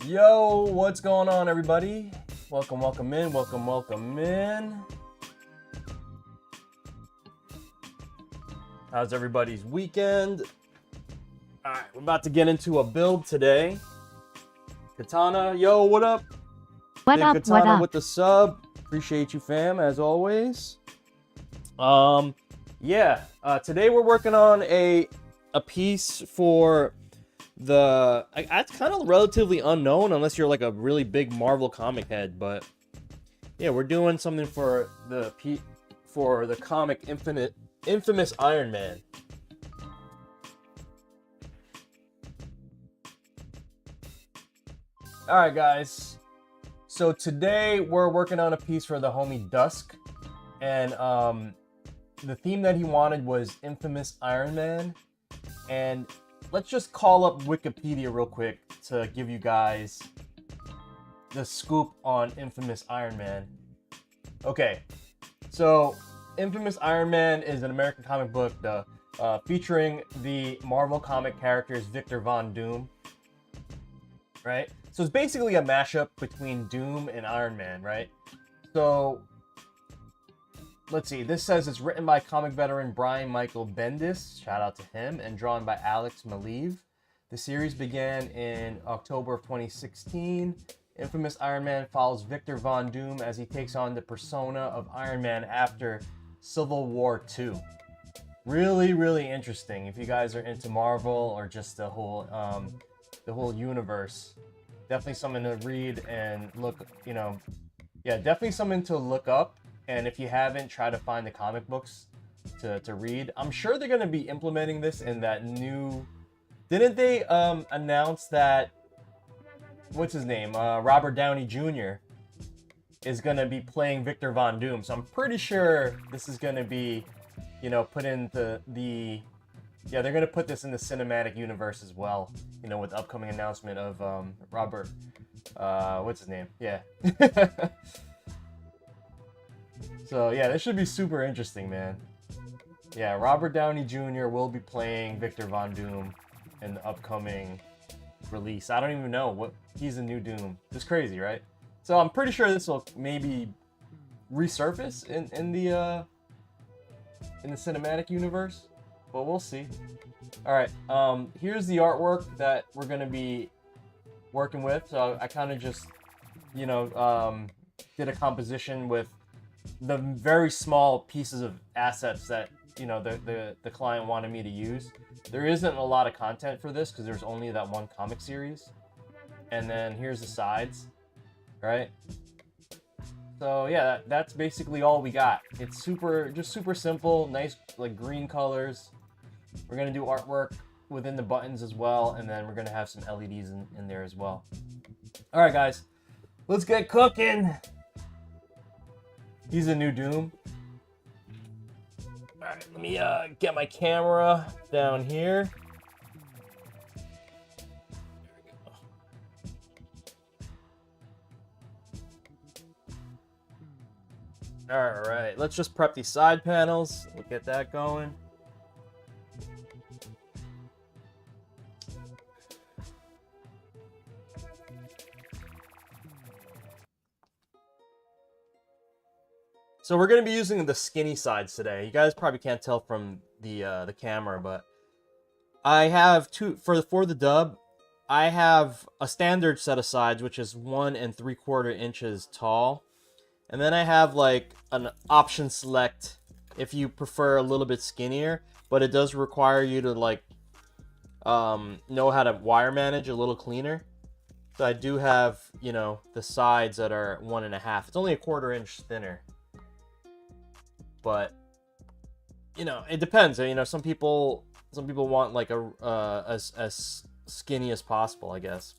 Yo, what's going on, everybody? Welcome in. How's everybody's weekend? All right, we're about to get into a build today. Katana, yo, what up? What Big up, Katana what up? with the sub. Appreciate you, fam, as always. Today we're working on a piece for the it's kind of relatively unknown unless you're like a really big Marvel comic head, but yeah, we're doing something for the comic infamous Iron Man. All right, guys. So today we're working on a piece for the homie Dusk, and the theme that he wanted was infamous Iron Man, and let's just call up Wikipedia real quick to give you guys the scoop on infamous Iron Man. Okay, so infamous Iron Man is an American comic book featuring the Marvel comic characters Victor Von Doom, right? So it's basically a mashup between Doom and Iron Man, right? So let's see, this says it's written by comic veteran Brian Michael Bendis, shout out to him, and drawn by Alex Maleev. The series began in October of 2016. Infamous Iron Man follows Victor Von Doom as he takes on the persona of Iron Man after Civil War II. Really, really interesting. If you guys are into Marvel or just the whole universe, definitely something to read and look, definitely something to look up. And if you haven't, try to find the comic books to read. I'm sure they're going to be implementing this in that new... Didn't they announce that... What's his name? Robert Downey Jr. is going to be playing Victor Von Doom. So I'm pretty sure this is going to be, put into the... Yeah, they're going to put this in the cinematic universe as well. With the upcoming announcement of Robert... what's his name? Yeah. So yeah, this should be super interesting, man. Yeah, Robert Downey Jr. will be playing Victor Von Doom in the upcoming release. I don't even know what he's the new Doom. It's crazy, right? So I'm pretty sure this will maybe resurface in the cinematic universe, but we'll see. All right, here's the artwork that we're gonna be working with. So I kind of just, did a composition with the very small pieces of assets that the client wanted me to use. There isn't a lot of content for this because there's only that one comic series, and then here's the sides, right? So yeah, that's basically all we got. It's super simple, nice like green colors. We're gonna do artwork within the buttons as well, and then we're gonna have some LEDs in there as well. All right, guys, let's get cooking. He's a new Doom. Alright, let me get my camera down here. Alright, let's just prep these side panels. We'll get that going. So we're going to be using the skinny sides today. You guys probably can't tell from the camera, but I have for the dub. I have a standard set of sides, which is 1 3/4 inches tall, and then I have like an option select if you prefer a little bit skinnier, but it does require you to like know how to wire manage a little cleaner. So I do have the sides that are 1 1/2. It's only a 1/4 inch thinner. But it depends. Some people want like as skinny as possible, I guess.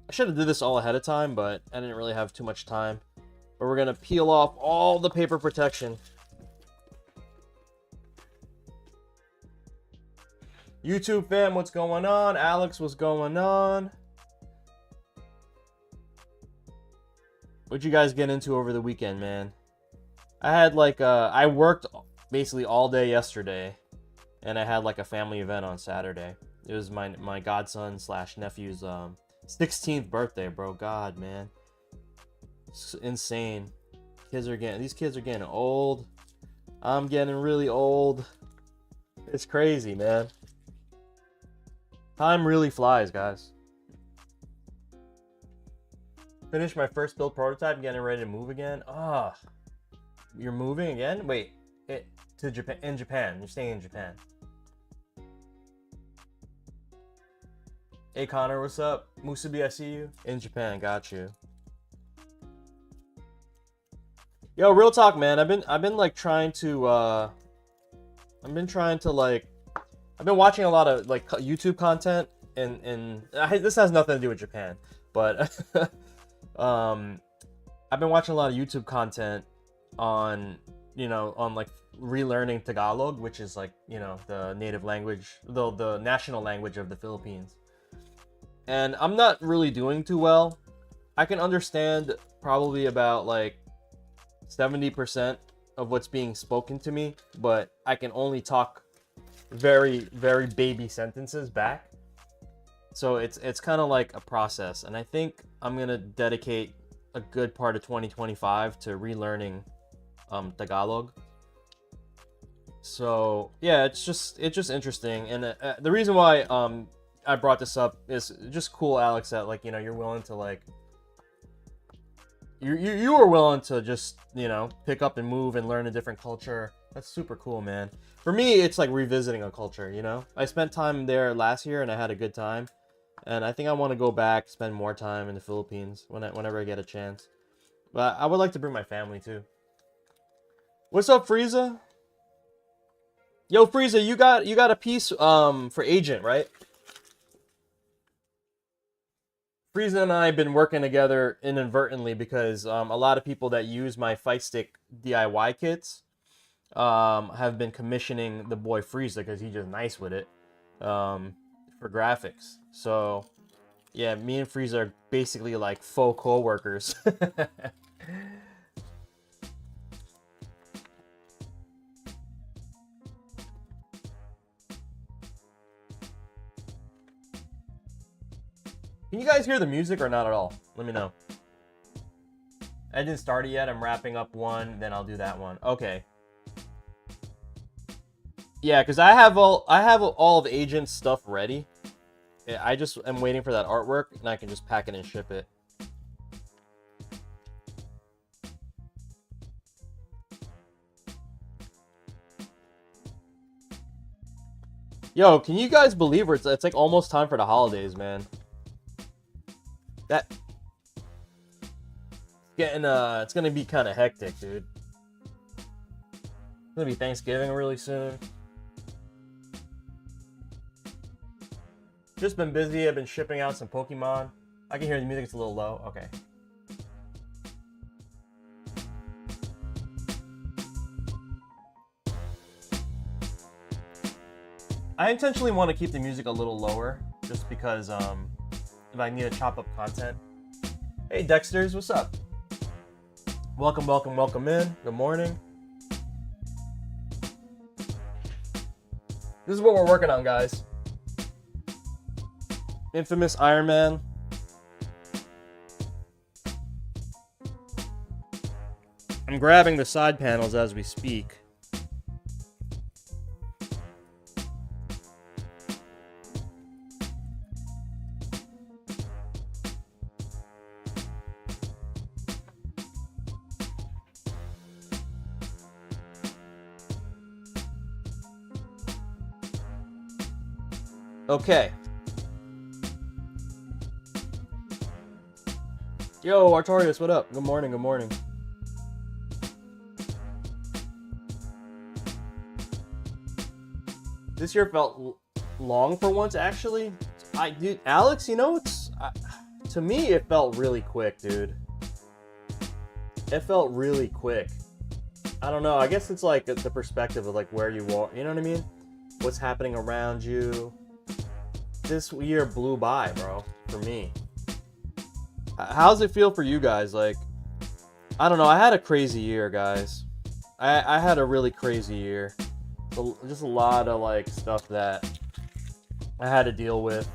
I should have did this all ahead of time, but I didn't really have too much time. But we're gonna peel off all the paper protection. YouTube fam, what's going on? Alex, what's going on? What'd you guys get into over the weekend, man? I had like I worked basically all day yesterday, and I had like a family event on Saturday. It was my godson / nephew's 16th birthday, bro. God, man, it's insane. These kids are getting old. I'm getting really old. It's crazy, man. Time really flies, guys. Finished my first build prototype, getting ready to move again. Ah, you're moving again? Wait, to Japan? In Japan? You're staying in Japan? Hey Connor, what's up? Musubi, I see you in Japan. Got you. Yo, real talk, man. I've been like trying to I've been watching a lot of like YouTube content, and this has nothing to do with Japan, but I've been watching a lot of YouTube content on, on like relearning Tagalog, which is like, the native language, the national language of the Philippines. And I'm not really doing too well. I can understand probably about like 70% of what's being spoken to me, but I can only talk very, very baby sentences back. So it's kind of like a process, and I think I'm gonna dedicate a good part of 2025 to relearning Tagalog. So yeah, it's just interesting, and the reason why I brought this up is just cool, Alex, that like you're willing to like you were willing to just pick up and move and learn a different culture. That's super cool, man. For me, it's like revisiting a culture. I spent time there last year and I had a good time, and I think I want to go back, spend more time in the Philippines whenever I get a chance. But I would like to bring my family too. What's up, Frieza? Yo, Frieza, you got a piece for Agent, right? Frieza and I have been working together inadvertently because a lot of people that use my Fightstick DIY kits have been commissioning the boy Frieza because he's just nice with it for graphics. So yeah, me and Frieza are basically like faux co-workers. Can you guys hear the music or not at all? Let me know. I didn't start it yet. I'm wrapping up one, then I'll do that one. Okay. Yeah, because I have all of Agent's stuff ready. I just am waiting for that artwork, and I can just pack it and ship it. Yo, can you guys believe it's like almost time for the holidays, man? It's gonna be kind of hectic, dude. It's gonna be Thanksgiving really soon. Just been busy. I've been shipping out some Pokemon. I can hear the music. It's a little low. Okay. I intentionally want to keep the music a little lower, just because if I need to chop up content. Hey Dexters, what's up? Welcome in. Good morning. This is what we're working on, guys. Infamous Iron Man. I'm grabbing the side panels as we speak. Okay. Yo, Artorius, what up? Good morning, good morning. This year felt long for once, actually. Dude, Alex, to me, it felt really quick, dude. It felt really quick. I don't know, I guess it's like the perspective of like where you are, you know what I mean? What's happening around you. This year blew by, bro, for me. How's it feel for you guys? Like, I don't know. I had a crazy year, guys. I had a really crazy year. Just a lot of like stuff that I had to deal with.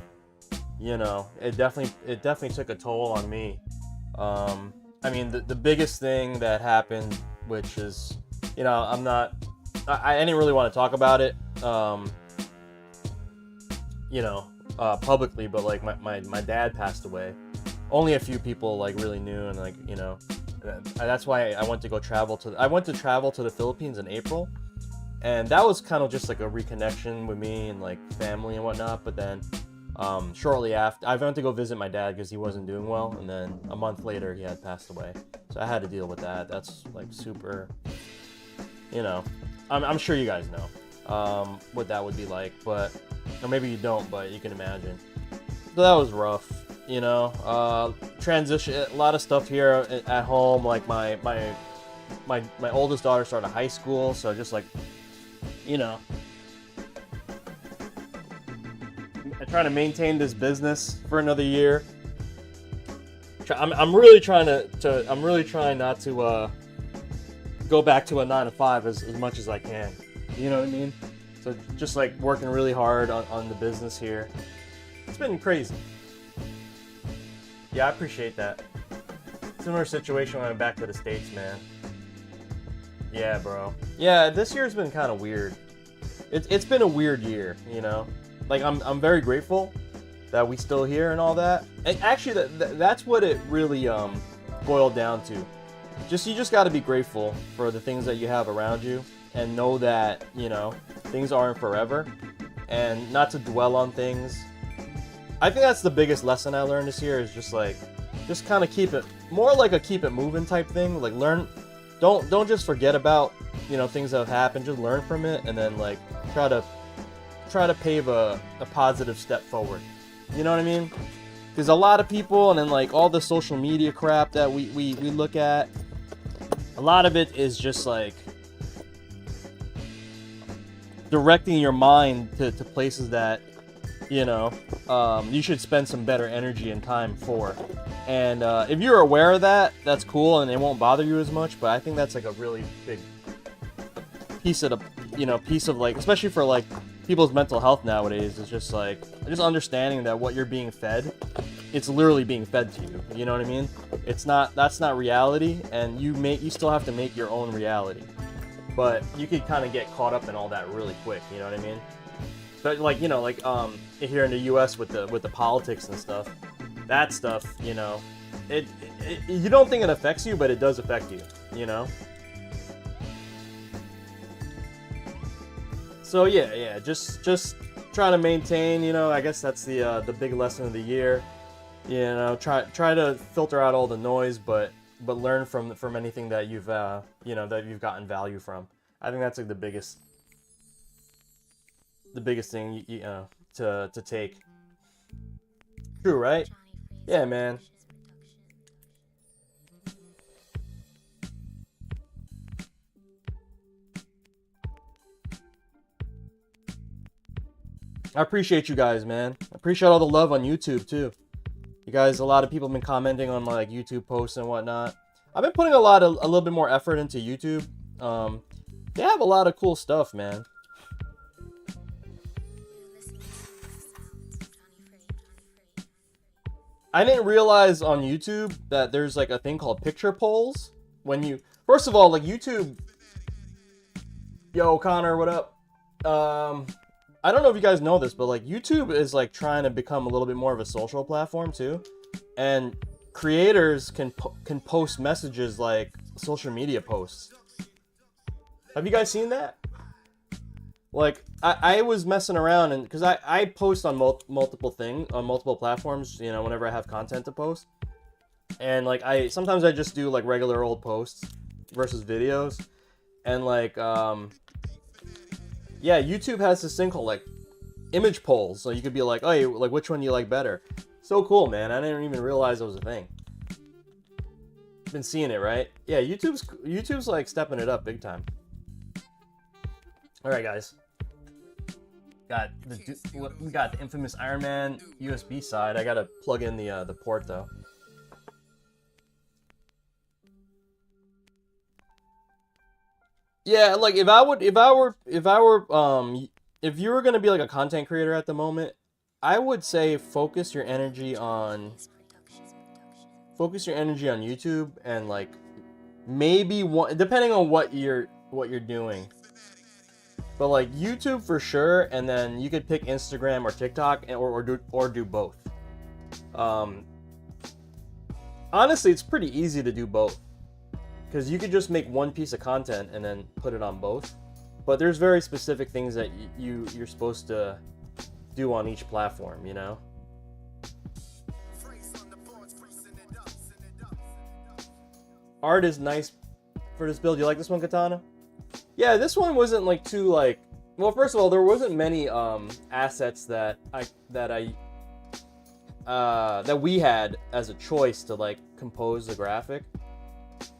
You know, it definitely took a toll on me. I mean, the biggest thing that happened, which is, you know, I didn't really want to talk about it, you know, publicly, but like my dad passed away. Only a few people like really knew, and like, you know, that's why I went to travel to the Philippines in April, and that was kind of just like a reconnection with me and like family and whatnot. But then shortly after, I went to go visit my dad because he wasn't doing well, and then a month later he had passed away, so I had to deal with that. That's like super, you know, I'm sure you guys know what that would be like, but or maybe you don't, but you can imagine. So that was rough, you know. Transition, a lot of stuff here at home. Like my oldest daughter started high school, so just like, you know, I'm trying to maintain this business for another year. I'm really trying not to go back to a 9 to 5 as much as I can. You know what I mean? So just like working really hard on the business here. It's been crazy. Yeah, I appreciate that. Similar situation when I went back to the States, man. Yeah, bro. Yeah, this year's been kind of weird. It's been a weird year, you know? Like, I'm very grateful that we still here and all that. And actually, that's what it really boiled down to. You just got to be grateful for the things that you have around you, and know that, you know, things aren't forever, and not to dwell on things. I think that's the biggest lesson I learned this year, is just kind of keep it more like a keep it moving type thing. Like, don't just forget about, you know, things that have happened. Just learn from it, and then like try to pave a positive step forward. You know what I mean? Because a lot of people, and then like all the social media crap that we look at, a lot of it is just like directing your mind to places that, you know, you should spend some better energy and time for. And if you're aware of that, that's cool, and it won't bother you as much. But I think that's like a really big piece of like, especially for like people's mental health nowadays, is just like just understanding that what you're being fed, it's literally being fed to you. You know what I mean? That's not reality, and you still have to make your own reality. But you could kind of get caught up in all that really quick. You know what I mean? But like, you know, like here in the U.S. with the politics and stuff, that stuff, you know, it you don't think it affects you, but it does affect you. You know. So yeah, just trying to maintain. You know, I guess that's the big lesson of the year. You know, try to filter out all the noise, but learn from anything that you've you know, that you've gotten value from. I think that's like the biggest thing you know to take. True, right? Yeah, man. I appreciate you guys, man. I appreciate all the love on YouTube too. You guys, a lot of people have been commenting on my like YouTube posts and whatnot. I've been putting a little bit more effort into YouTube. They have a lot of cool stuff, man. I didn't realize on YouTube that there's like a thing called picture polls. First of all, like YouTube, yo Connor, what up? I don't know if you guys know this, but like YouTube is like trying to become a little bit more of a social platform too, and creators can post messages like social media posts. Have you guys seen that? Like I was messing around, and because I post on multiple platforms, you know, whenever I have content to post, and like sometimes I just do like regular old posts versus videos, and like yeah, YouTube has this thing called like image polls, so you could be like, oh, like which one do you like better? So cool, man. I didn't even realize it was a thing. Been seeing it, right? Yeah, YouTube's like stepping it up big time. All right, guys. We got the infamous Iron Man USB side. I gotta plug in the port though. Yeah, like if you were gonna be like a content creator at the moment, I would say focus your energy on YouTube, and like maybe one, depending on what you're doing. But like YouTube for sure, and then you could pick Instagram or TikTok, or do both. Honestly, it's pretty easy to do both, because you could just make one piece of content and then put it on both. But there's very specific things that you're supposed to do on each platform, you know? Art is nice for this build. You like this one, Katana? Yeah, this one wasn't like too like. Well, first of all, there wasn't many assets that we had as a choice to like compose the graphic.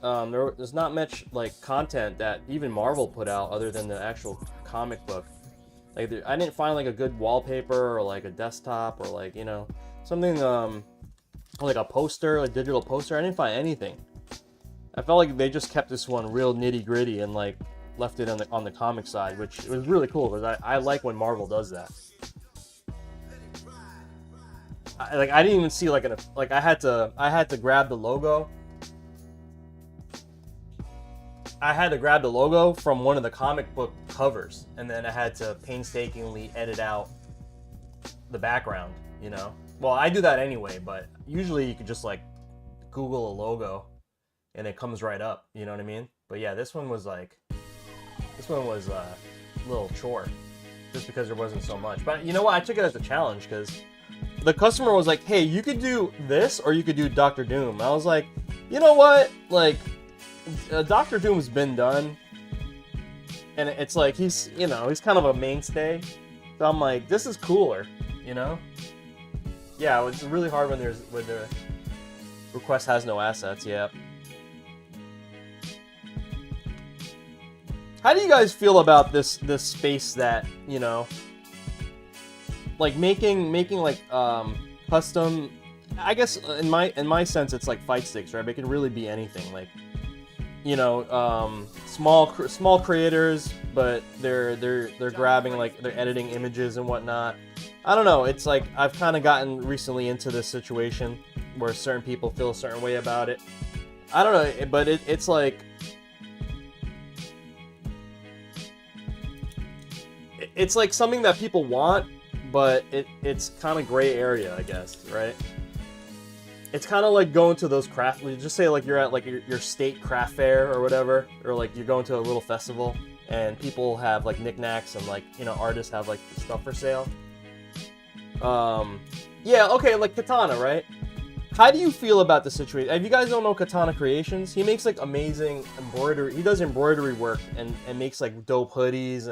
There's not much like content that even Marvel put out other than the actual comic book. Like I didn't find like a good wallpaper, or like a desktop, or like, you know, something like a poster, like digital poster. I didn't find anything. I felt like they just kept this one real nitty gritty and like left it on the comic side, which was really cool, because I like when Marvel does that. I didn't even see like I had to grab the logo. I had to grab the logo from one of the comic book covers, and then I had to painstakingly edit out the background, you know? Well, I do that anyway, but usually you could just like Google a logo and it comes right up, you know what I mean? But yeah, this one was a little chore, just because there wasn't so much. But you know what? I took it as a challenge, because the customer was like, hey, you could do this or you could do Doctor Doom. I was like, you know what? Like, Doctor Doom's been done, and it's like he's kind of a mainstay. So I'm like, this is cooler, you know? Yeah, it's really hard when the request has no assets. Yeah. How do you guys feel about this space that, you know, like making like custom? I guess in my sense, it's like Fightsticks, right? It can really be anything. Like, you know, small creators, but they're grabbing, like, they're editing images and whatnot. I don't know. It's like I've kind of gotten recently into this situation where certain people feel a certain way about it. I don't know, but it's like it's like something that people want, but it's kind of gray area, I guess, right? It's kind of like going to those craft, just say like you're at like your state craft fair or whatever, or like you're going to a little festival and people have like knickknacks and, like, you know, artists have like stuff for sale. Yeah, okay, like Katana, right? How do you feel about the situation? If you guys don't know Katana Creations, he makes like amazing embroidery. He does embroidery work and makes like dope hoodies,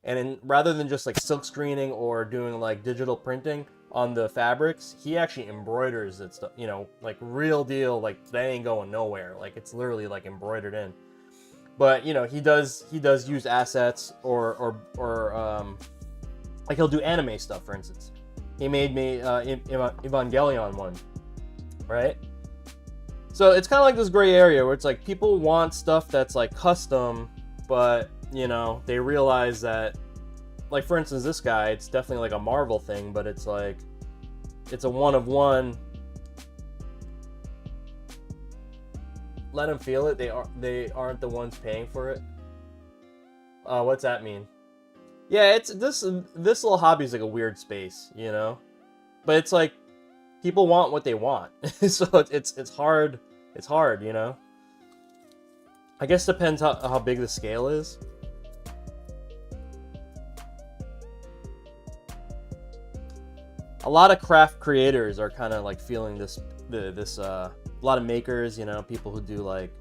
and rather than just like silk screening or doing like digital printing on the fabrics, he actually embroiders it stuff, you know, like real deal, like that ain't going nowhere. Like it's literally like embroidered in. But, you know, he does use assets or like he'll do anime stuff, for instance. He made me Evangelion one, right? So it's kind of like this gray area where it's like people want stuff that's like custom, but, you know, they realize that, like, for instance, this guy, it's definitely like a Marvel thing, but it's like, it's a one of one. Let them feel it. They aren't the ones paying for it. What's that mean? Yeah, it's this little hobby is like a weird space, you know, but it's like people want what they want, so it's hard. It's hard, you know. I guess depends how big the scale is. A lot of craft creators are kind of like feeling this. A lot of makers, you know, people who do like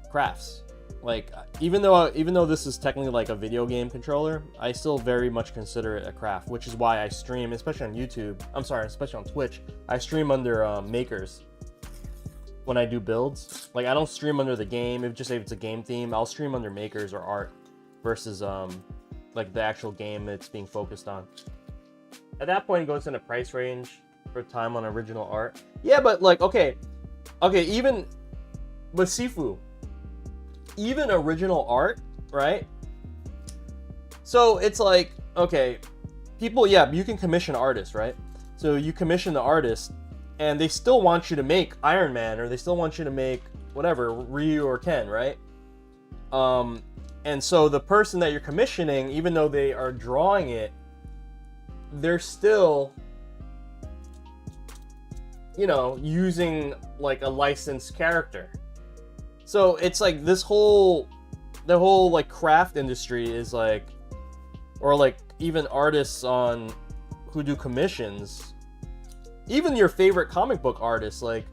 crafts. Like, even though this is technically like a video game controller, I still very much consider it a craft, which is why I stream, especially on YouTube. I'm sorry, especially on Twitch. I stream under makers when I do builds. Like, I don't stream under the game. If it's a game theme, I'll stream under makers or art versus like the actual game it's being focused on. At that point, it goes in a price range for time on original art. Yeah, but like, okay, even with Sifu, even original art, right? So it's like, okay, people, yeah, you can commission artists, right? So you commission the artist, and they still want you to make Iron Man, or they still want you to make whatever, Ryu or Ken, right? And so the person that you're commissioning, even though they are drawing it, they're still, you know, using like a licensed character. So it's like the whole like craft industry is like, or like even artists on who do commissions, even your favorite comic book artists, like,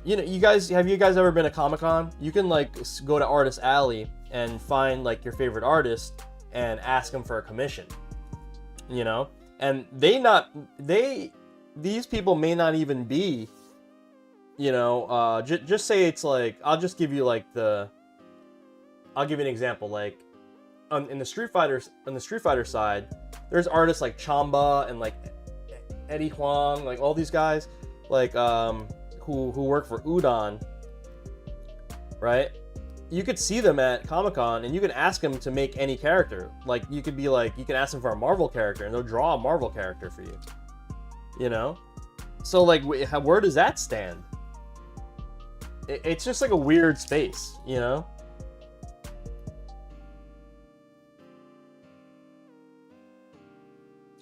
you know, have you guys ever been to Comic-Con? You can like go to Artist Alley and find like your favorite artist and ask them for a commission, you know? And these people may not even be, you know, just say it's like, I'll give you an example. Like in the Street Fighter side, there's artists like Chamba and like Eddie Huang, like all these guys, like who work for Udon, right? You could see them at Comic-Con and you can ask them to make any character. Like you can ask them for a Marvel character and they'll draw a Marvel character for you. You know? So like, where does that stand? It's just like a weird space, you know?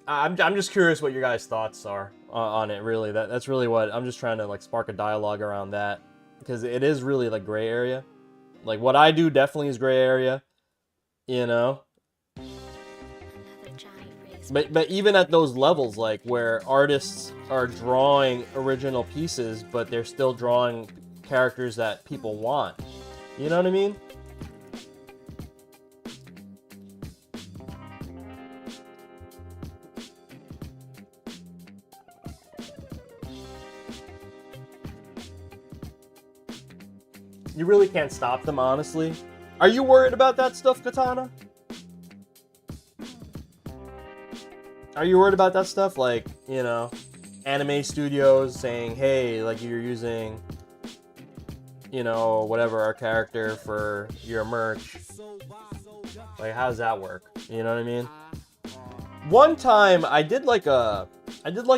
I'm just curious what your guys' thoughts are on it, really. That's really what I'm just trying to like spark a dialogue around that, because it is really like gray area. Like what I do definitely is gray area, you know. But even at those levels, like where artists are drawing original pieces, but they're still drawing characters that people want, you know what I mean? You really can't stop them, honestly. Are you worried about that stuff, Katana? Are you worried about that stuff? Like, you know, anime studios saying, hey, like you're using, you know, whatever, our character for your merch. Like, how does that work? You know what I mean? One time I did like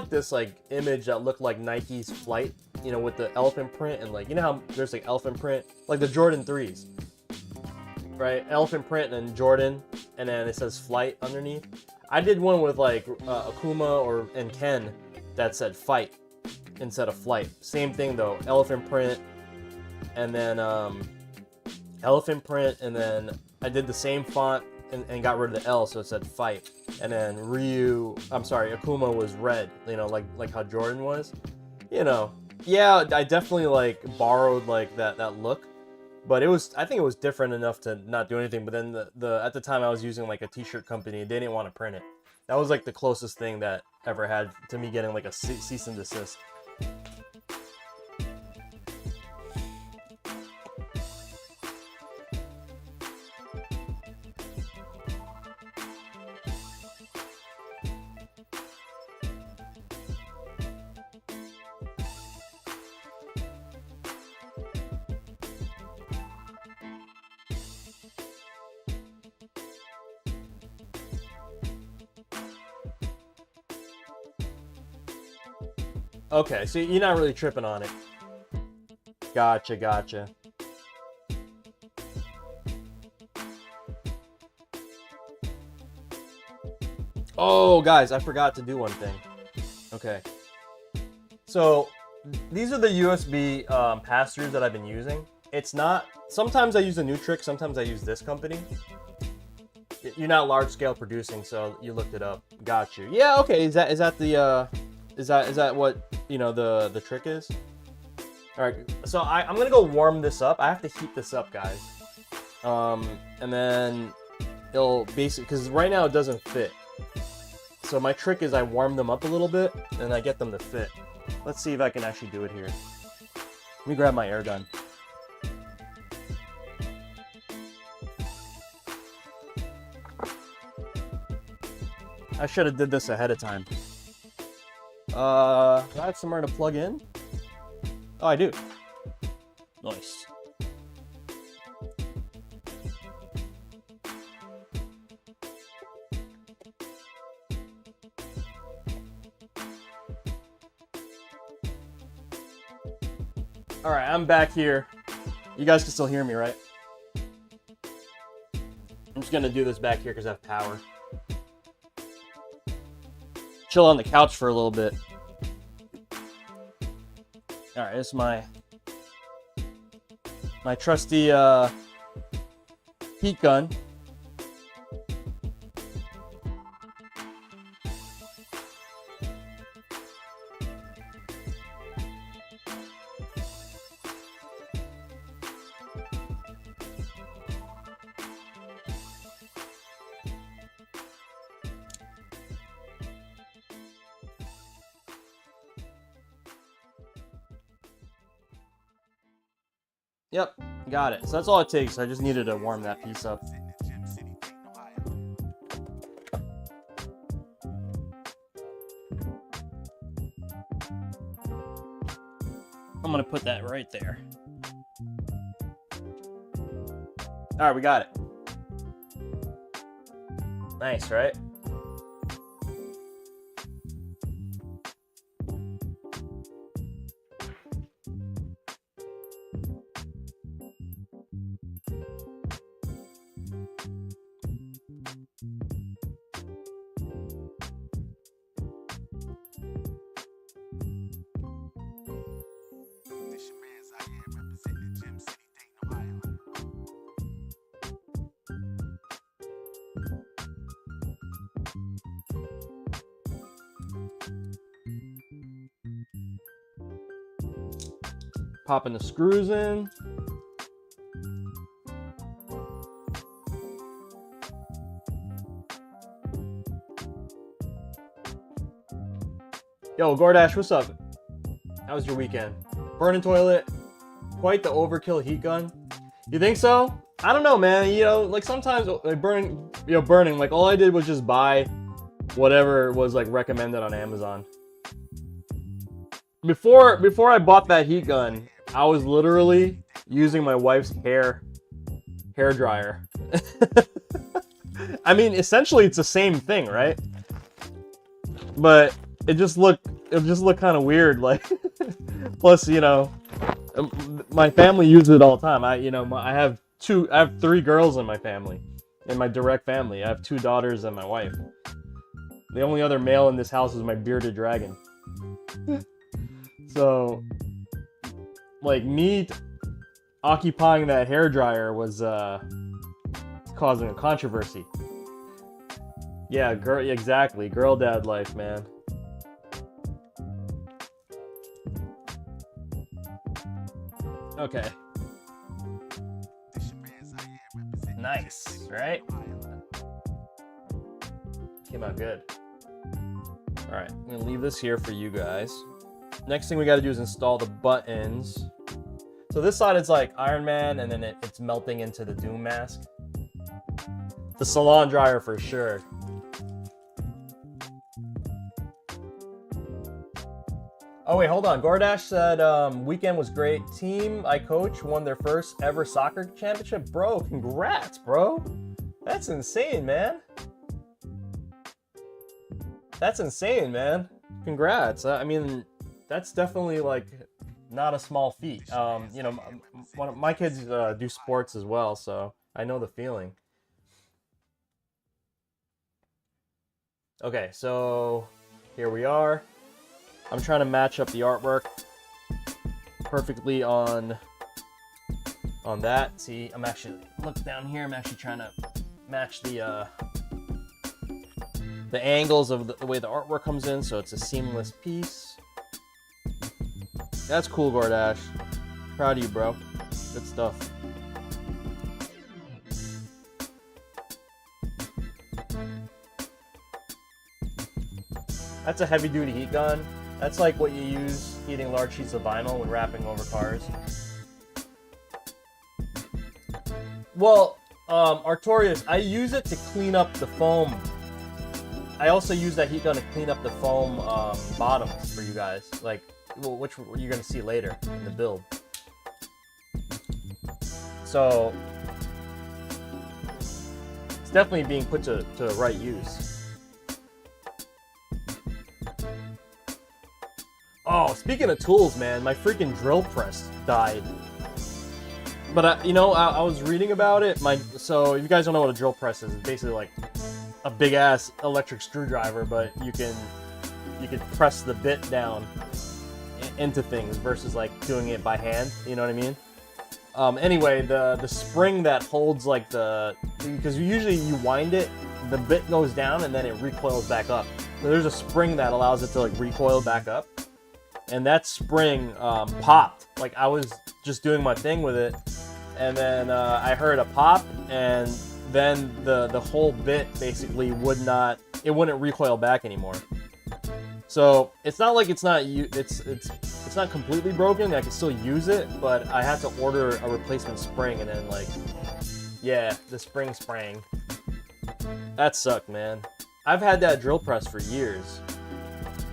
this like image that looked like Nike's Flight, you know, with the elephant print, and like, you know how there's like elephant print, like the Jordan 3s, right? Elephant print and then Jordan, and then it says Flight underneath. I did one with like Akuma and Ken that said Fight instead of Flight. Same thing though, elephant print, and then I did the same font and got rid of the L, so it said Fight. And then Akuma was red, you know, like how Jordan was, you know. Yeah, I definitely like borrowed like that look, but I think it was different enough to not do anything. But then at the time I was using like a t-shirt company, they didn't want to print it. That was like the closest thing that ever had to me getting like a cease and desist. Okay, so you're not really tripping on it. Gotcha. Oh, guys, I forgot to do one thing. Okay. So, these are the USB pass-throughs that I've been using. It's not... Sometimes I use a new trick, sometimes I use this company. You're not large-scale producing, so you looked it up. Got you. Yeah, okay, is that the... Is that what, you know, the trick is? Alright, so I'm gonna go warm this up. I have to heat this up, guys. And then it'll basically, because right now it doesn't fit. So my trick is I warm them up a little bit, and I get them to fit. Let's see if I can actually do it here. Let me grab my air gun. I should have did this ahead of time. Do I have somewhere to plug in? Oh, I do. Nice. All right, I'm back here. You guys can still hear me, right? I'm just gonna do this back here because I have power. Chill on the couch for a little bit. All right, this is my trusty heat gun. Yep, got it. So that's all it takes. I just needed to warm that piece up. I'm gonna put that right there. All right, we got it. Nice, right? Popping the screws in. Yo, Gordash, what's up? How was your weekend? Burning toilet, quite the overkill heat gun. You think so? I don't know, man. You know, like sometimes like burning, like all I did was just buy whatever was like recommended on Amazon. Before I bought that heat gun, I was literally using my wife's hair dryer. I mean, essentially it's the same thing, right? But it just looked kind of weird, like. Plus, you know, my family uses it all the time. I have 3 girls in my family, in my direct family. I have 2 daughters and my wife. The only other male in this house is my bearded dragon. So, like, me occupying that hairdryer was causing a controversy. Yeah, exactly. Girl dad life, man. Okay. Nice, right? Came out good. All right, I'm gonna leave this here for you guys. Next thing we got to do is install the buttons. So this side is like Iron Man, and then it's melting into the Doom mask. The salon dryer for sure. Oh wait, hold on. Gordash said weekend was great. Team I coach won their first ever soccer championship. Bro, congrats, bro. That's insane, man. That's insane, man. Congrats. I mean, that's definitely like not a small feat. You know, one of my kids do sports as well, so I know the feeling. Okay, so here we are. I'm trying to match up the artwork perfectly on that. See, I'm actually, look down here, I'm actually trying to match the angles of the way the artwork comes in, so it's a seamless piece. That's cool, Gordash. Proud of you, bro. Good stuff. That's a heavy-duty heat gun. That's like what you use heating large sheets of vinyl when wrapping over cars. Well, Artorias, I use it to clean up the foam. I also use that heat gun to clean up the foam bottoms for you guys, like which you're gonna see later in the build. So it's definitely being put to right use. Oh Oh, speaking of tools, man, my freaking drill press died. But you know, I was reading about it. So if you guys don't know what a drill press is, it's basically like a big ass electric screwdriver, but you can press the bit down into things versus like doing it by hand. You know what I mean? Anyway, the spring that holds like because usually you wind it, the bit goes down and then it recoils back up. So there's a spring that allows it to like recoil back up, and that spring popped. Like I was just doing my thing with it, and then I heard a pop, and then the whole bit basically wouldn't recoil back anymore. So it's not like it's not completely broken. I can still use it, but I had to order a replacement spring, and then like, yeah, the spring sprang. That sucked, man. I've had that drill press for years.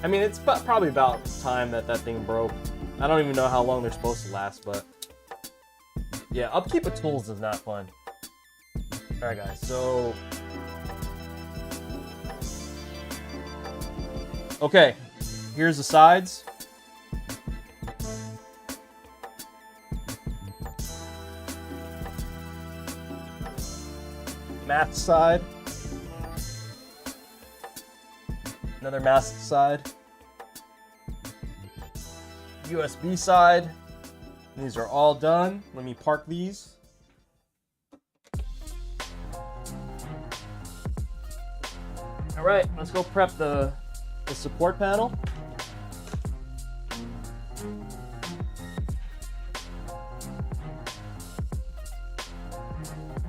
I mean, it's probably about time that thing broke. I don't even know how long they're supposed to last, but yeah, upkeep of tools is not fun. All right, guys, so okay, here's the sides. Mask side. Another mask side. USB side. These are all done. Let me park these. All right, let's go prep the support panel.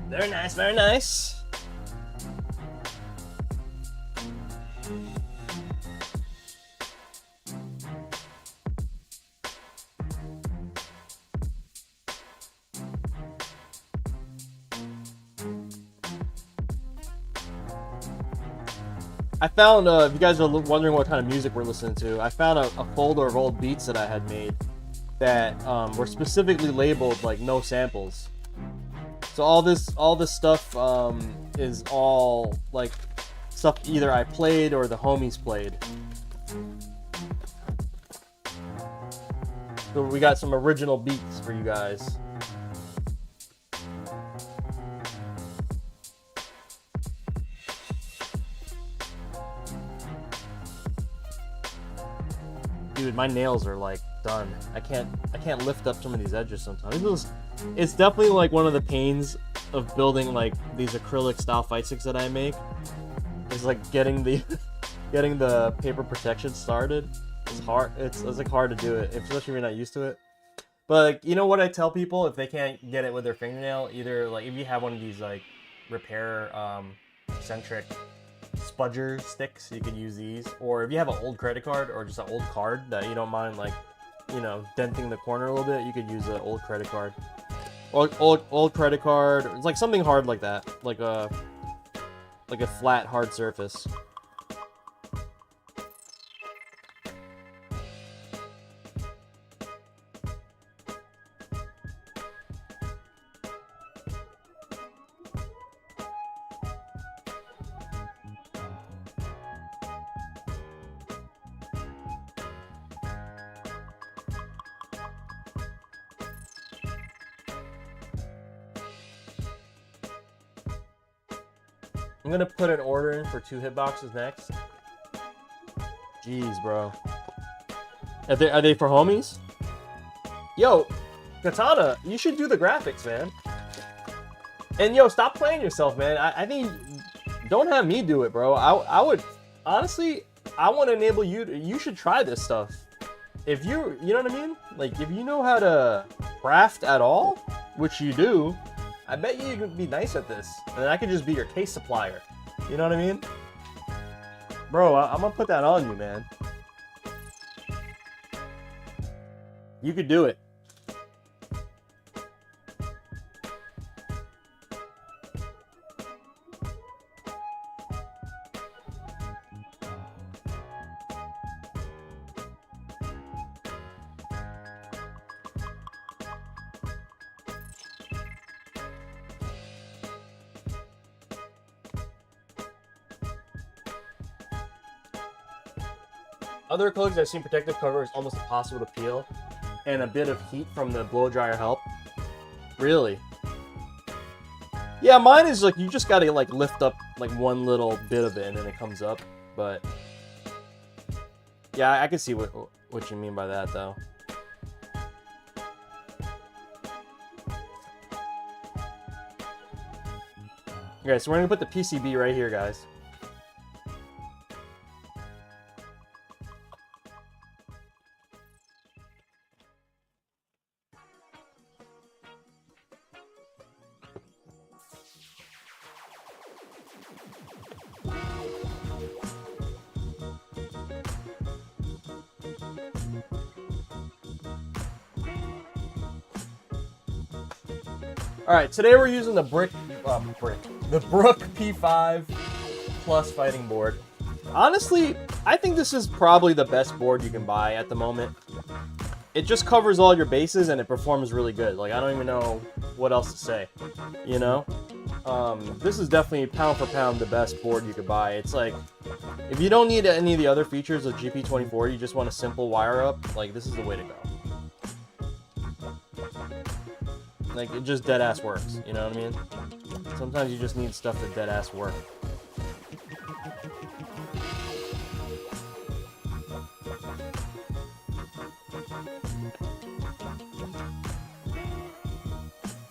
Very nice, very nice. I found, if you guys are wondering what kind of music we're listening to, I found a folder of old beats that I had made that were specifically labeled like no samples. So all this stuff is all like stuff either I played or the homies played. So we got some original beats for you guys. Dude, my nails are like done. I can't lift up some of these edges sometimes. It's definitely like one of the pains of building like these acrylic style fight sticks that I make. Is like getting the paper protection started. It's hard. It's like hard to do it, especially if you're not used to it. But like, you know what I tell people if they can't get it with their fingernail, either like if you have one of these like repair eccentric spudger sticks, you can use these, or if you have an old credit card or just an old card that you don't mind like, you know, denting the corner a little bit, you could use an old credit card. Old credit card, it's like something hard like that, like a flat hard surface. I'm gonna put an order in for 2 hitboxes next. Jeez, bro. Are they for homies? Yo, Katana, you should do the graphics, man. And yo, stop playing yourself, man. I think don't have me do it, bro. I would honestly, I want to enable you. You should try this stuff. If you know what I mean? Like if you know how to craft at all, which you do. I bet you could be nice at this, and then I could just be your case supplier. You know what I mean? Bro, I'm gonna put that on you, man. You could do it. Other acrylics I've seen protective cover is almost impossible to peel, and a bit of heat from the blow dryer help. Really? Yeah, mine is like you just gotta like lift up like one little bit of it and then it comes up. But yeah, I can see what you mean by that though. Okay, so we're gonna put the PCB right here, guys. All right, today we're using the Brook P5 Plus fighting board. Honestly, I think this is probably the best board you can buy at the moment. It just covers all your bases and it performs really good. Like, I don't even know what else to say, you know? This is definitely pound for pound the best board you could buy. It's like, if you don't need any of the other features of GP24, you just want a simple wire up, like, this is the way to go. Like, it just dead-ass works, you know what I mean? Sometimes you just need stuff that dead-ass work.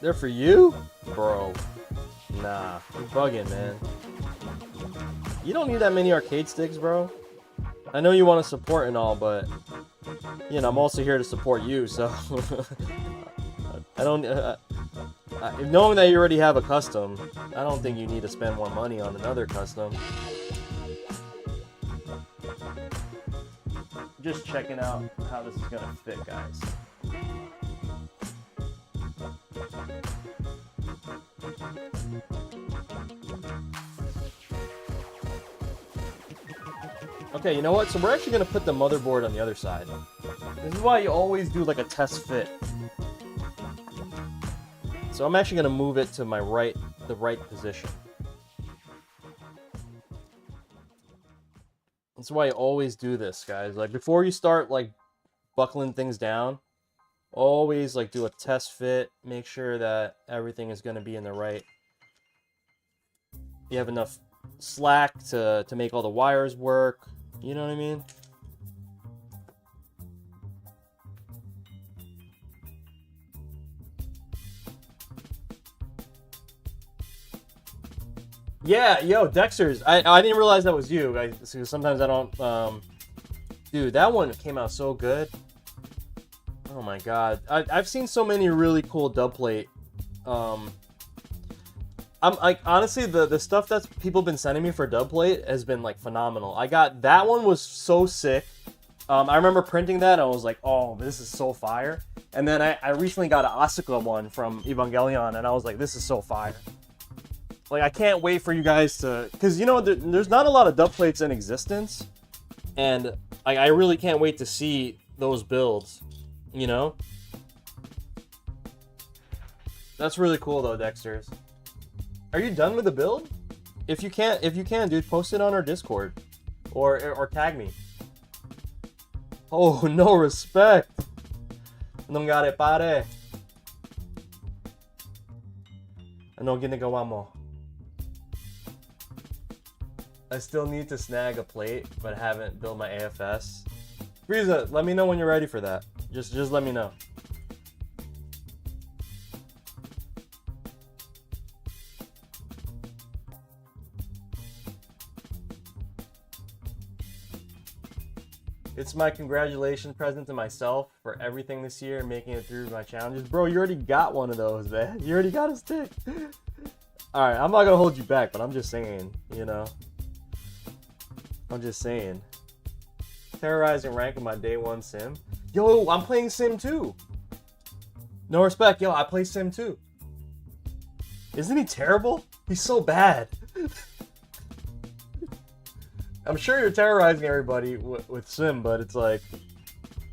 They're for you? Bro. Nah, you're bugging, man. You don't need that many arcade sticks, bro. I know you want to support and all, but, you know, I'm also here to support you, so... I don't... knowing that you already have a custom, I don't think you need to spend more money on another custom. Just checking out how this is gonna fit, guys. Okay, you know what? So we're actually gonna put the motherboard on the other side. This is why you always do like a test fit. So I'm actually gonna move it to my right, the right position. That's why I always do this, guys. Like, before you start like buckling things down, always like do a test fit. Make sure that everything is gonna be in the right. You have enough slack to make all the wires work. You know what I mean? Yeah, yo, Dexter's. I didn't realize that was you. Sometimes I don't. Dude, that one came out so good. Oh my god, I've seen so many really cool dub plate. I'm like, honestly, the stuff that people been sending me for dub plate has been like phenomenal. I got that one was so sick. I remember printing that and I was like, oh, this is so fire. And then I recently got an Asuka one from Evangelion and I was like, this is so fire. Like, I can't wait for you guys to... Because, you know, there's not a lot of dub plates in existence. And I really can't wait to see those builds. You know? That's really cool, though, Dexter's. Are you done with the build? If you can, dude, post it on our Discord. Or tag me. Oh, no respect. Non gare pare. No ginagawa. I still need to snag a plate, but haven't built my AFS. Frieza, let me know when you're ready for that. Just let me know. It's my congratulations present to myself for everything this year and making it through my challenges. Bro, you already got one of those, man. You already got a stick. Alright, I'm not gonna hold you back, but I'm just saying, you know. I'm just saying. Terrorizing rank in my day one sim. Yo, I'm playing sim too. No respect, yo, I play sim too. Isn't he terrible? He's so bad. I'm sure you're terrorizing everybody with sim, but it's like,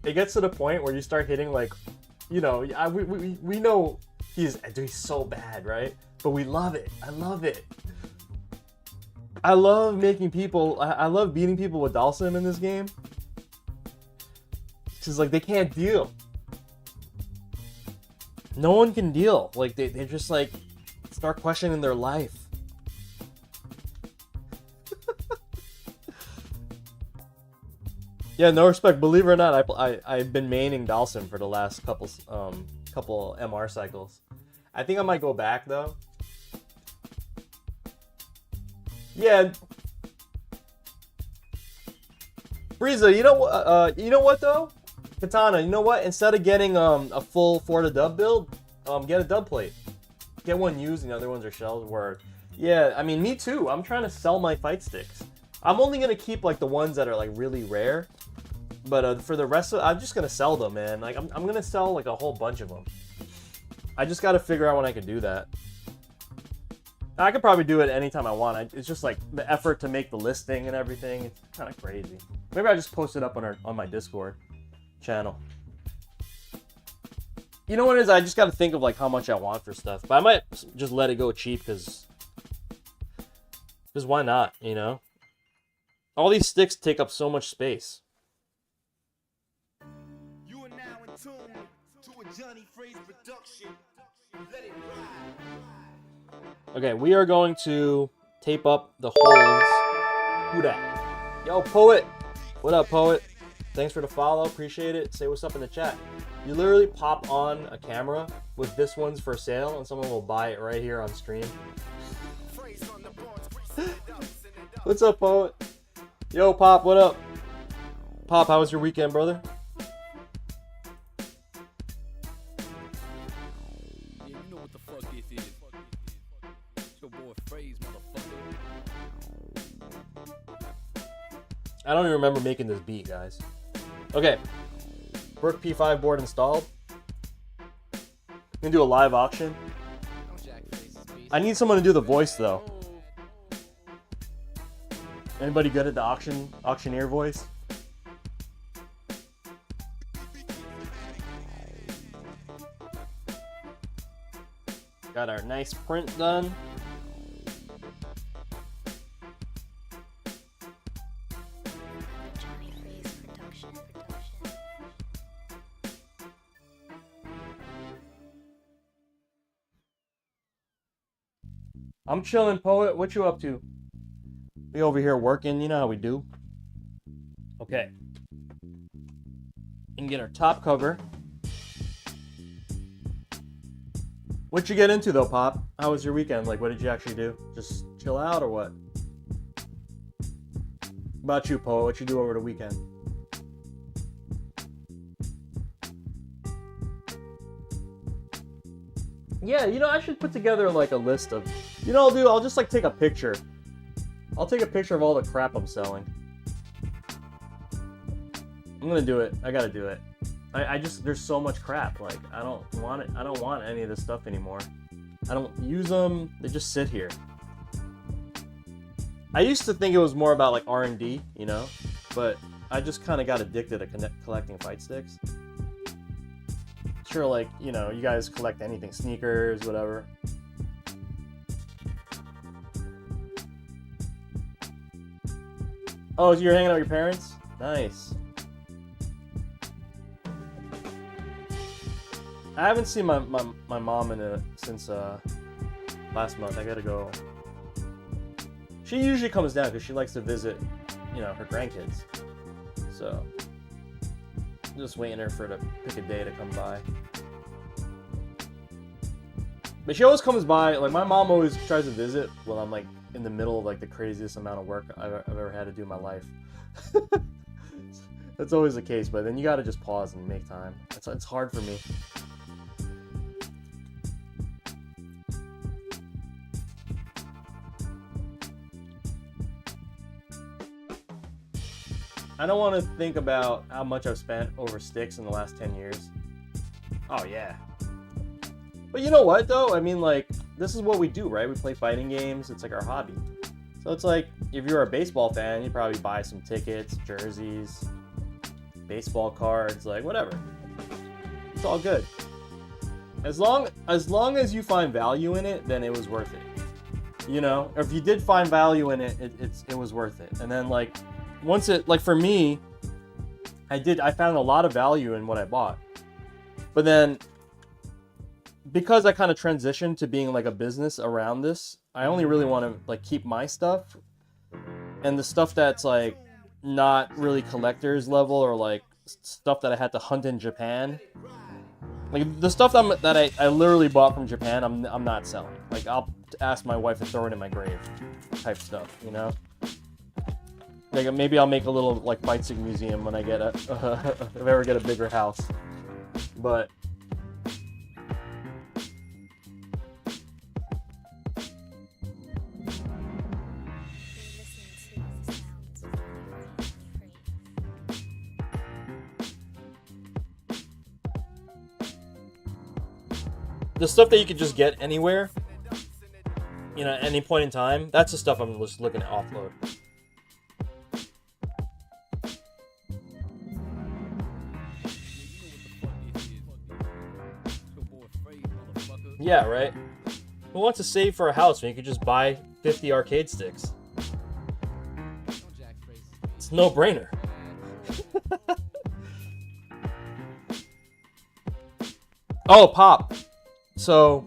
it gets to the point where you start hitting like, you know, we know he's so bad, right? But we love it. I love it. I love making people, I love beating people with Dalsim in this game. Cause like they can't deal. No one can deal. Like they just like start questioning their life. Yeah, no respect. Believe it or not, I've been maining Dalsim for the last couple MR cycles. I think I might go back though. Yeah. Frieza, you know what though? Katana, you know what? Instead of getting a full Florida dub build, get a dub plate. Get one used and the other ones are shells. Where, yeah, I mean me too. I'm trying to sell my fight sticks. I'm only gonna keep like the ones that are like really rare. But for the rest of, I'm just gonna sell them, man. Like I'm gonna sell like a whole bunch of them. I just gotta figure out when I can do that. I could probably do it anytime I want. It's just like the effort to make the listing and everything. It's kind of crazy. Maybe I just post it up on my Discord channel. You know what it is? I just gotta think of like how much I want for stuff. But I might just let it go cheap because why not? You know, all these sticks take up so much space. To a jonyfraze production. Let it ride. Okay, we are going to tape up the holes. Who that? Yo, Poet. What up, Poet? Thanks for the follow. Appreciate it. Say what's up in the chat. You literally pop on a camera with this one's for sale and someone will buy it right here on stream. What's up, Poet? Yo, Pop, what up? Pop, how was your weekend, brother? I don't even remember making this beat, guys. Okay. Brook P5 board installed. I'm gonna do a live auction. I need someone to do the voice, though. Anybody good at the auctioneer voice? Got our nice print done. I'm chilling, Poet. What you up to? We over here working. You know how we do. Okay. And get our top cover. What you get into though, Pop? How was your weekend? Like, what did you actually do? Just chill out or what? What about you, Poet? What you do over the weekend? Yeah, you know, I should put together like a list of, you know, I'll just like take a picture. I'll take a picture of all the crap I'm selling. I'm gonna do it. I gotta do it. I just, there's so much crap. Like, I don't want it. I don't want any of this stuff anymore. I don't use them. They just sit here. I used to think it was more about like R&D, you know, but I just kind of got addicted to collecting fight sticks. Sure, like, you know, you guys collect anything, sneakers, whatever. Oh, so you're hanging out with your parents? Nice. I haven't seen my mom since last month. I gotta go. She usually comes down because she likes to visit, you know, her grandkids. So, I'm just waiting for her to pick a day to come by. But she always comes by. Like, my mom always tries to visit when I'm like in the middle of like the craziest amount of work I've ever had to do in my life. That's always the case, but then you gotta just pause and make time. It's hard for me. I don't want to think about how much I've spent over sticks in the last 10 years. Oh, yeah. But you know what, though? I mean, like, this is what we do, right? We play fighting games. It's like our hobby. So it's like, if you're a baseball fan, you probably buy some tickets, jerseys, baseball cards, like, whatever. It's all good. As long as you find value in it, then it was worth it. You know? Or if you did find value in it, it was worth it. And then, like, once it, like for me, I found a lot of value in what I bought. But then, because I kind of transitioned to being like a business around this, I only really want to like keep my stuff, and the stuff that's like not really collector's level or like stuff that I had to hunt in Japan. Like the stuff that I literally bought from Japan, I'm not selling. Like I'll ask my wife to throw it in my grave, type stuff, you know. Like maybe I'll make a little like Fightstick museum when I get if I ever get a bigger house, but. The stuff that you could just get anywhere, you know, at any point in time, that's the stuff I'm just looking to offload. Yeah, right? Who wants to save for a house when you could just buy 50 arcade sticks? It's a no-brainer. Oh, Pop. So,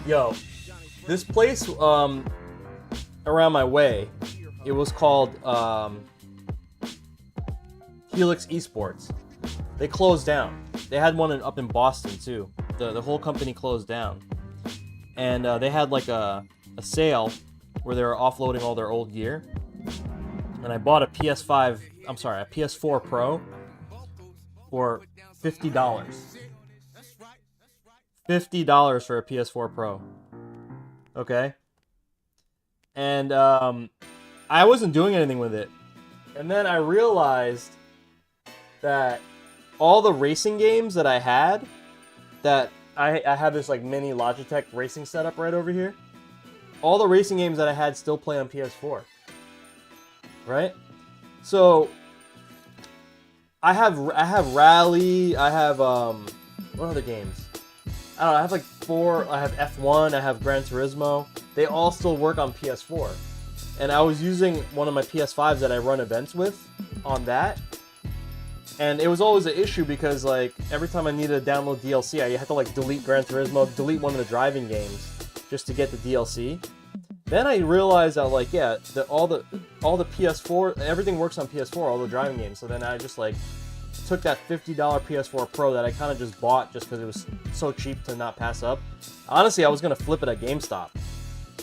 yo, this place around my way, it was called Helix Esports. They closed down. They had one up in Boston too. The whole company closed down, and they had like a sale where they were offloading all their old gear. And I bought a PS4 Pro for $50. $50 for a PS4 Pro. Okay. And I wasn't doing anything with it. And then I realized that all the racing games that I had, that I have this like mini Logitech racing setup right over here. All the racing games that I had still play on PS4. Right? So I have Rally, I have what other games? I don't know, I have like 4, I have F1, I have Gran Turismo. They all still work on PS4. And I was using one of my PS5s that I run events with on that. And it was always an issue because like every time I needed to download DLC, I had to like delete Gran Turismo, delete one of the driving games just to get the DLC. Then I realized that like, yeah, all the PS4, everything works on PS4, all the driving games. So then I just like took that $50 PS4 Pro that I kind of just bought just because it was so cheap to not pass up. Honestly, I was going to flip it at GameStop.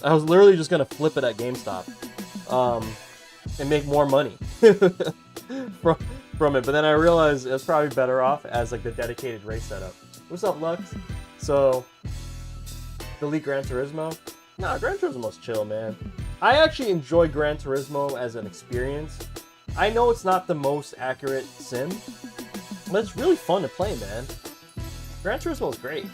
I was literally just going to flip it at GameStop and make more money from it. But then I realized it was probably better off as like the dedicated race setup. What's up, Lux? So, delete Gran Turismo? Nah, Gran Turismo's chill, man. I actually enjoy Gran Turismo as an experience. I know it's not the most accurate sim, but it's really fun to play, man. Gran Turismo is great.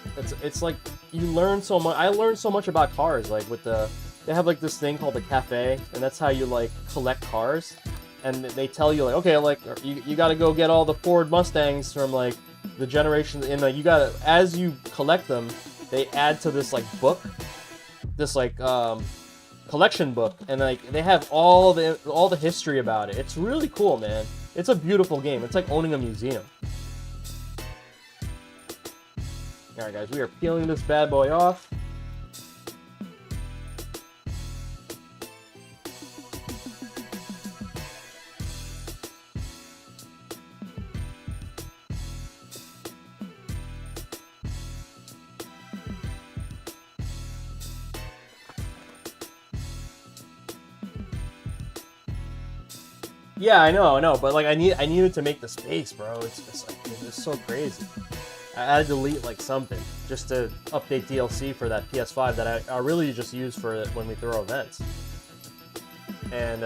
It's like you learn so much. I learned so much about cars. Like with they have like this thing called the cafe, and that's how you like collect cars. And they tell you like, okay, like you got to go get all the Ford Mustangs from like the generation, and like you got to, as you collect them, they add to this like book, this like collection book, and like they have all the history about it. It's really cool, man. It's a beautiful game. It's like owning a museum. All right, guys, we are peeling this bad boy off. Yeah, I know, but like I needed to make the space, bro. It's just like it's so crazy. I had to delete like something just to update DLC for that PS5 that I really just use for when we throw events. And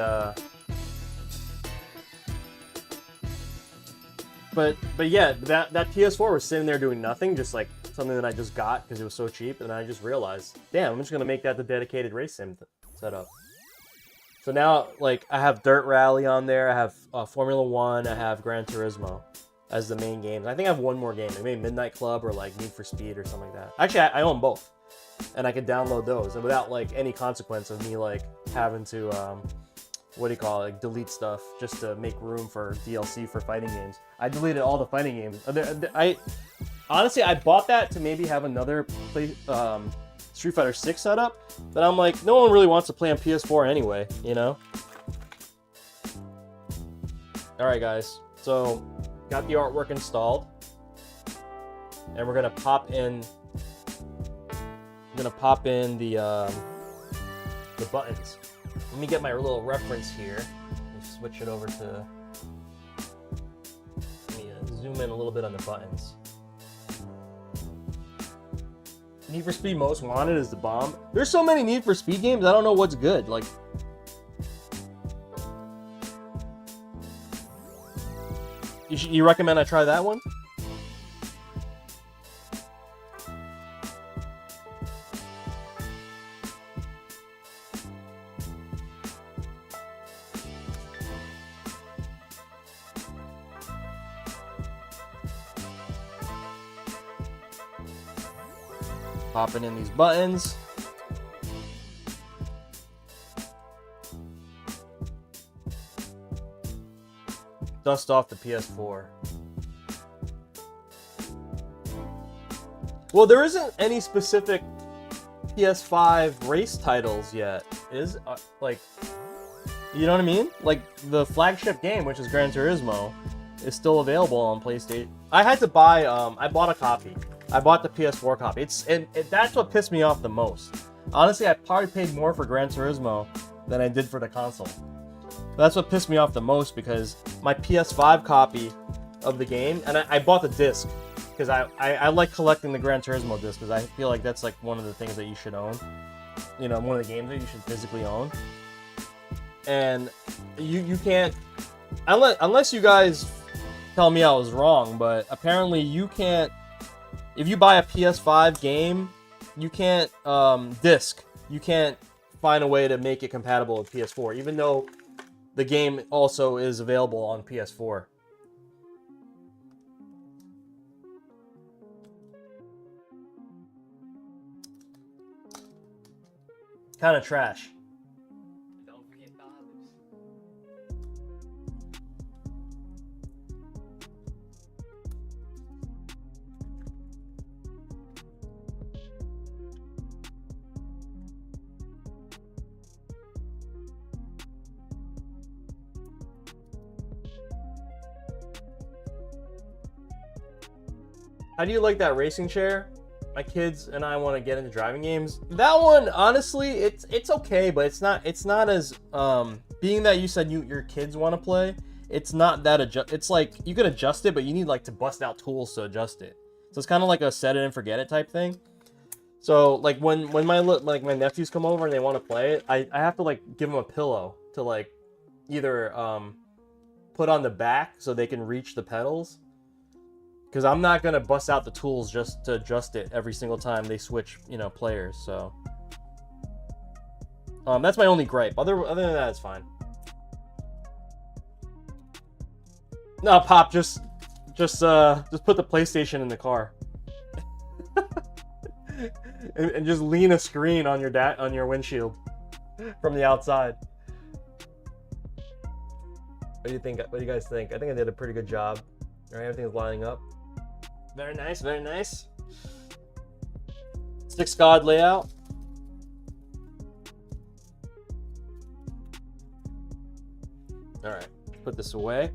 but yeah, that PS4 was sitting there doing nothing, just like something that I just got because it was so cheap, and I just realized, damn, I'm just gonna make that the dedicated race sim setup. So now, like, I have Dirt Rally on there, I have Formula 1, I have Gran Turismo as the main games. I think I have one more game, maybe Midnight Club or, like, Need for Speed or something like that. Actually, I own both, and I could download those, and without, like, any consequence of me, like, having to what do you call it, like delete stuff just to make room for DLC for fighting games. I deleted all the fighting games. Honestly, I bought that to maybe have another Street Fighter 6 setup, but I'm like, no one really wants to play on PS4 anyway, you know? Alright guys, so got the artwork installed, and we're gonna pop in the buttons. Let me get my little reference here. Let me switch it over to, let me zoom in a little bit on the buttons. Need for Speed Most Wanted is the bomb. There's so many Need for Speed games, I don't know what's good. Like, you recommend I try that one? Popping in these buttons. Dust off the PS4. Well, there isn't any specific PS5 race titles yet. Is like, you know what I mean? Like the flagship game, which is Gran Turismo, is still available on PlayStation. I had to buy. I bought a copy. I bought the PS4 copy. That's what pissed me off the most. Honestly, I probably paid more for Gran Turismo than I did for the console. That's what pissed me off the most, because my PS5 copy of the game, and I bought the disc because I like collecting the Gran Turismo disc, because I feel like that's like one of the things that you should own. You know, one of the games that you should physically own. And you can't, unless you guys tell me I was wrong, but apparently you can't. If you buy a PS5 game, you can't disc. You can't find a way to make it compatible with PS4, even though the game also is available on PS4. Kind of trash. Don't forget fathers. How do you like that racing chair? My kids and I want to get into driving games. That one, honestly, it's okay, but it's not as being that you said your kids want to play. It's not that it's like you can adjust it, but you need like to bust out tools to adjust it. So it's kind of like a set it and forget it type thing. So like when my nephews come over and they want to play it, I have to like give them a pillow to like either put on the back so they can reach the pedals. Because I'm not going to bust out the tools just to adjust it every single time they switch, you know, players. So that's my only gripe. Other than that, it's fine. No, Pop, just put the PlayStation in the car. and just lean a screen on your windshield from the outside. What do you think? What do you guys think? I think I did a pretty good job. All right, everything's lining up. Very nice, very nice. 6 God layout. All right, put this away.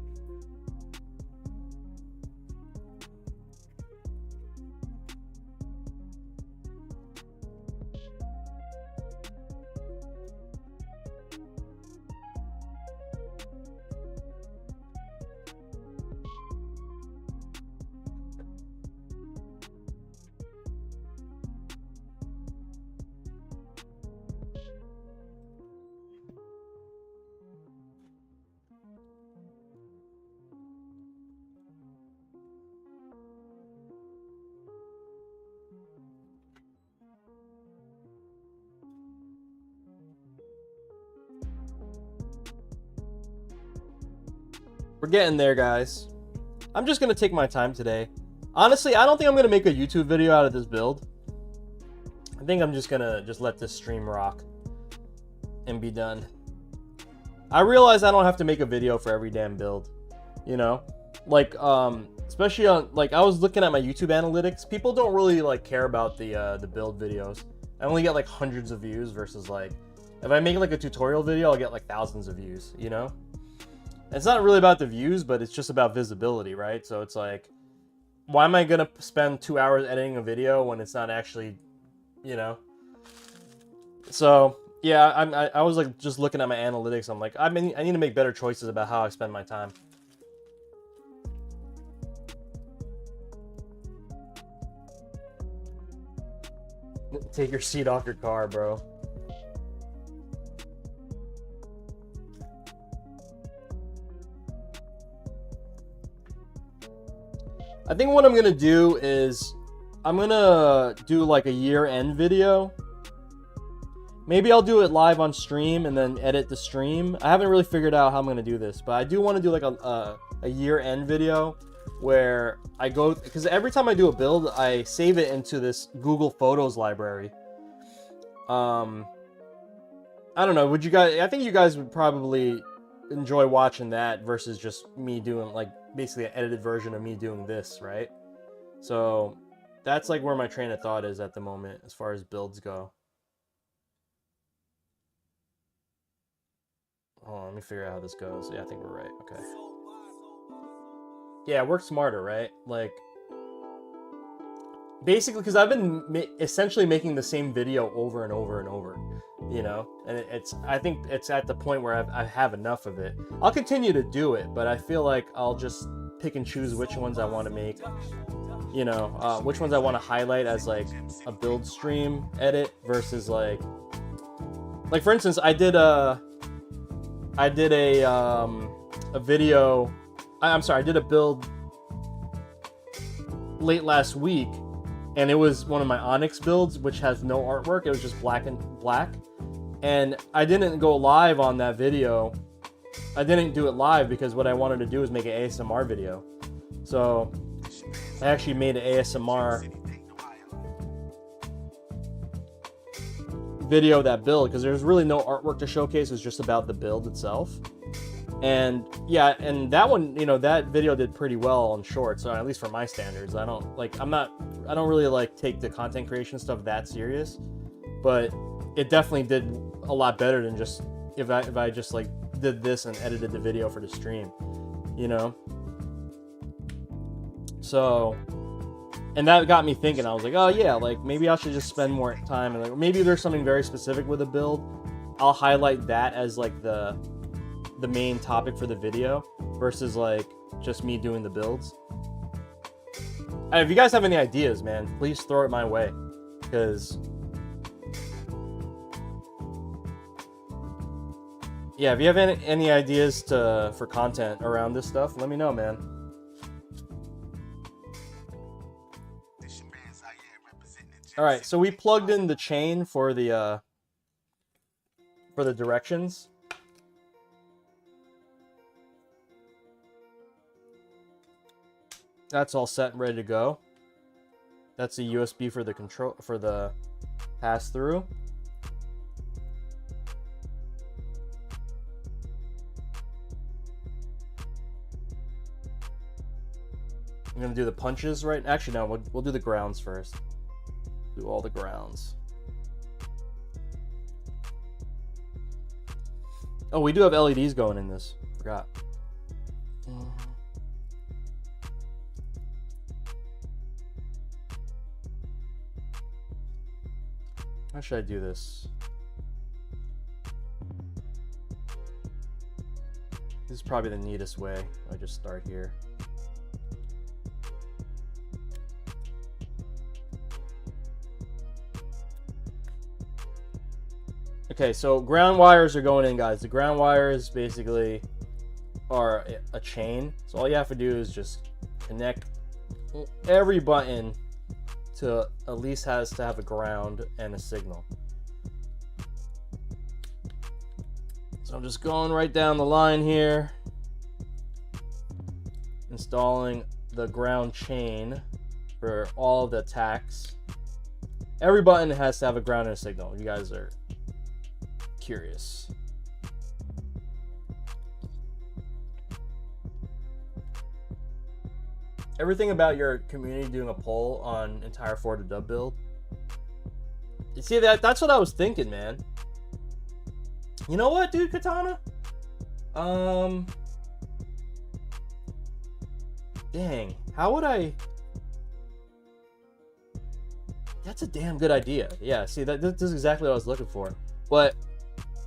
We're getting there, guys. I'm just going to take my time today. Honestly, I don't think I'm going to make a YouTube video out of this build. I think I'm just going to let this stream rock and be done. I realize I don't have to make a video for every damn build, you know? Like, especially on, like, I was looking at my YouTube analytics. People don't really, like, care about the build videos. I only get, like, hundreds of views versus, like, if I make, like, a tutorial video, I'll get, like, thousands of views, you know? It's not really about the views, but it's just about visibility, right? So it's like, why am I going to spend 2 hours editing a video when it's not actually, you know? So, yeah, I was, like, just looking at my analytics. I'm like, I need to make better choices about how I spend my time. Take your seat off your car, bro. I think what I'm gonna do is I'm gonna do like a year-end video. Maybe I'll do it live on stream and then edit the stream. I haven't really figured out how I'm gonna do this, but I do want to do like a year-end video where I go, because every time I do a build, I save it into this Google Photos library. I don't know. Would you guys? I think you guys would probably enjoy watching that versus just me doing like basically an edited version of me doing this, right? So that's like where my train of thought is at the moment as far as builds go. Hold on, let me figure out how this goes. Yeah, I think we're right. Okay. Yeah, work smarter, right? Like, basically, because I've been essentially making the same video over and over and over, you know? And I think it's at the point where I have enough of it. I'll continue to do it, but I feel like I'll just pick and choose which ones I want to make, you know, which ones I want to highlight as, like, a build stream edit versus, like for instance, I did a video... I'm sorry, I did a build late last week, and it was one of my Onyx builds, which has no artwork. It was just black and black. And I didn't go live on that video. I didn't do it live because what I wanted to do was make an ASMR video. So I actually made an ASMR video of that build because there's really no artwork to showcase. It was just about the build itself. And yeah, and that one, you know, that video did pretty well on shorts, so at least for my standards. I don't really like take the content creation stuff that serious, but it definitely did a lot better than just if I just like did this and edited the video for the stream, you know. So, and that got me thinking. I was like, oh yeah, like maybe I should just spend more time, and like maybe there's something very specific with a build. I'll highlight that as like the main topic for the video versus like just me doing the builds. If you guys have any ideas, man, please throw it my way, because yeah, if you have any ideas for content around this stuff, let me know, man. All right, so we plugged in the chain for the directions. That's all set and ready to go. That's the USB for the control, for the pass through. I'm gonna do the punches right. Actually, no, we'll do the grounds first. Do all the grounds. Oh, we do have LEDs going in this. Forgot. How should I do this? This is probably the neatest way. I just start here. Okay, so ground wires are going in, guys. The ground wires basically are a chain. So all you have to do is just connect every button to at least has to have a ground and a signal. So I'm just going right down the line here, installing the ground chain for all of the attacks. Every button has to have a ground and a signal. You guys are curious. everything about your community doing a poll on entire 4 to dub build. You see that's what I was thinking, man. You know what, dude, Katana? Dang, how would I? That's a damn good idea. Yeah, see, this is exactly what I was looking for. But,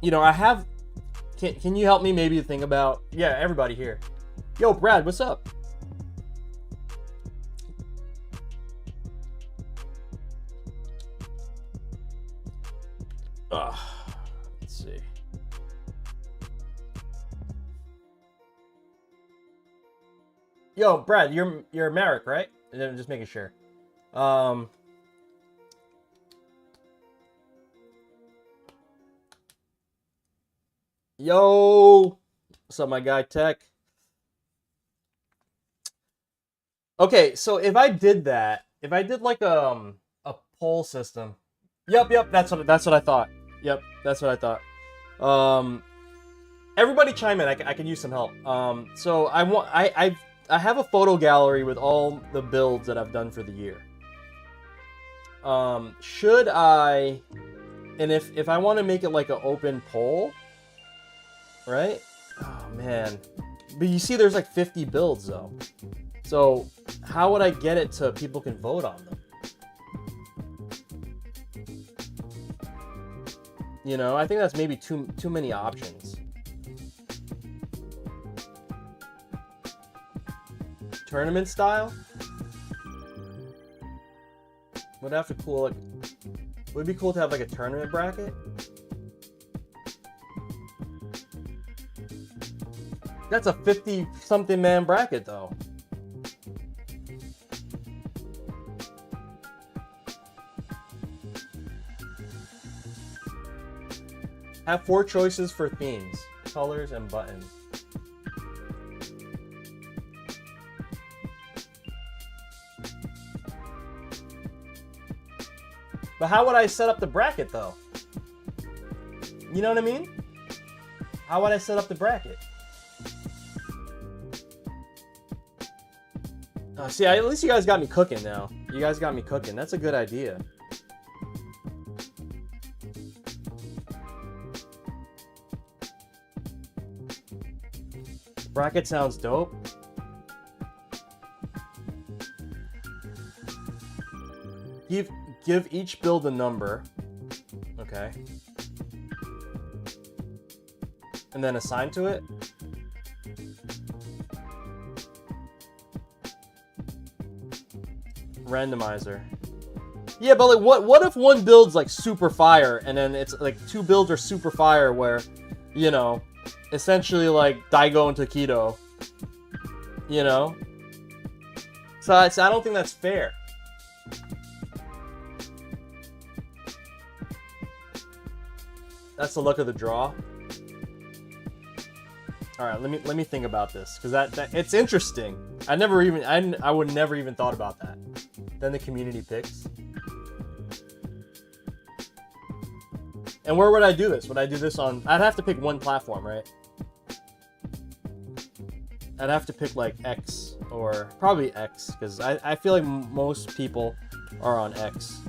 you know, I have. Can you help me maybe think about? Yeah, everybody here. Yo, Brad, what's up? Let's see. Yo, Brad, you're Merrick, right? I'm just making sure. Yo, what's up, my guy Tech? Okay, so if I did that, if I did like a poll system, yep, that's what I thought. Yep, that's what I thought. Everybody chime in. I can use some help. So I have a photo gallery with all the builds that I've done for the year. Should I, and if I want to make it like an open poll, right? Oh man, but you see, there's like 50 builds though. So how would I get it to people can vote on them? You know, I think that's maybe too many options. Tournament style? Would have to cool like. Would it be cool to have like a tournament bracket? That's a 50-something man bracket though. Have 4 choices for themes, colors, and buttons. But how would I set up the bracket though? You know what I mean? How would I set up the bracket? See, at least you guys got me cooking now. You guys got me cooking. That's a good idea. Bracket sounds dope. Give each build a number. Okay. And then assign to it. Randomizer. Yeah, but like what if one build's like super fire and then it's like 2 builds are super fire where, you know, essentially like Daigo and Takedo, you know? So I don't think that's fair. That's the luck of the draw. All right, let me think about this because that it's interesting. I would never even thought about that. Then the community picks. And where would I do this? Would I do this on? I'd have to pick one platform, right? I'd have to pick like X or probably X because I feel like most people are on X.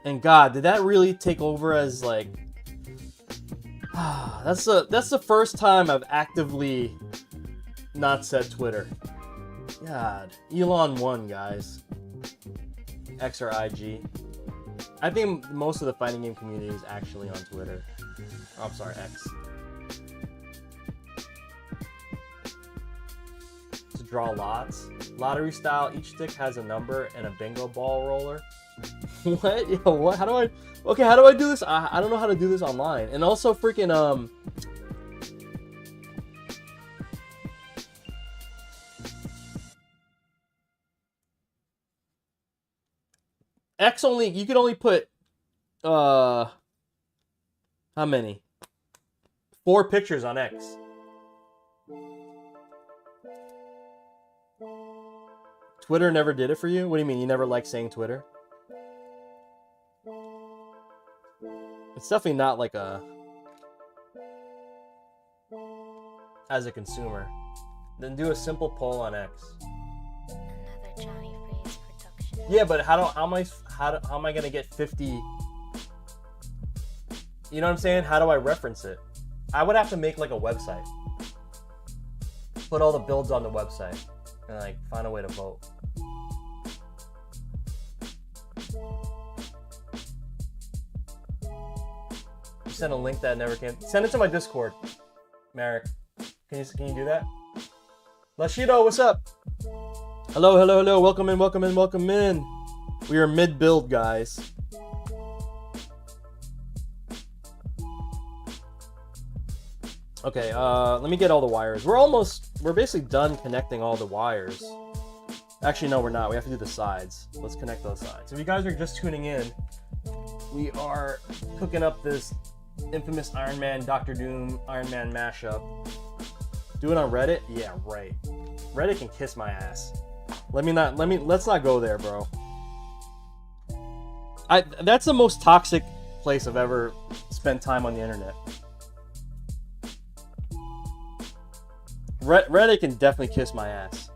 And God, did that really take over as like? That's the first time I've actively not said Twitter. God, Elon won, guys. X or IG. I think most of the fighting game community is actually on Twitter. Oh, I'm sorry, X. To draw lots. Lottery style, each stick has a number and a bingo ball roller. What? Yo, what? How do I... Okay, how do I do this? I don't know how to do this online. And also freaking, X only... You can only put... How many? 4 pictures on X. Twitter never did it for you? What do you mean? You never liked saying Twitter? It's definitely not like a... As a consumer. Then do a simple poll on X. Yeah, but how am I gonna get 50? You know what I'm saying? How do I reference it? I would have to make like a website. Put all the builds on the website and like find a way to vote. You sent a link that never came. Send it to my Discord, Merrick. Can you do that? Lashido, what's up? Hello, hello, hello. Welcome in, welcome in, welcome in. We are mid-build, guys. Okay, let me get all the wires. We're basically done connecting all the wires. Actually, no, we're not. We have to do the sides. Let's connect those sides. If you guys are just tuning in, we are cooking up this infamous Iron Man, Doctor Doom, Iron Man mashup. Do it on Reddit? Yeah, right. Reddit can kiss my ass. Let's not go there, bro. That's the most toxic place I've ever spent time on the internet. Reddit can definitely kiss my ass.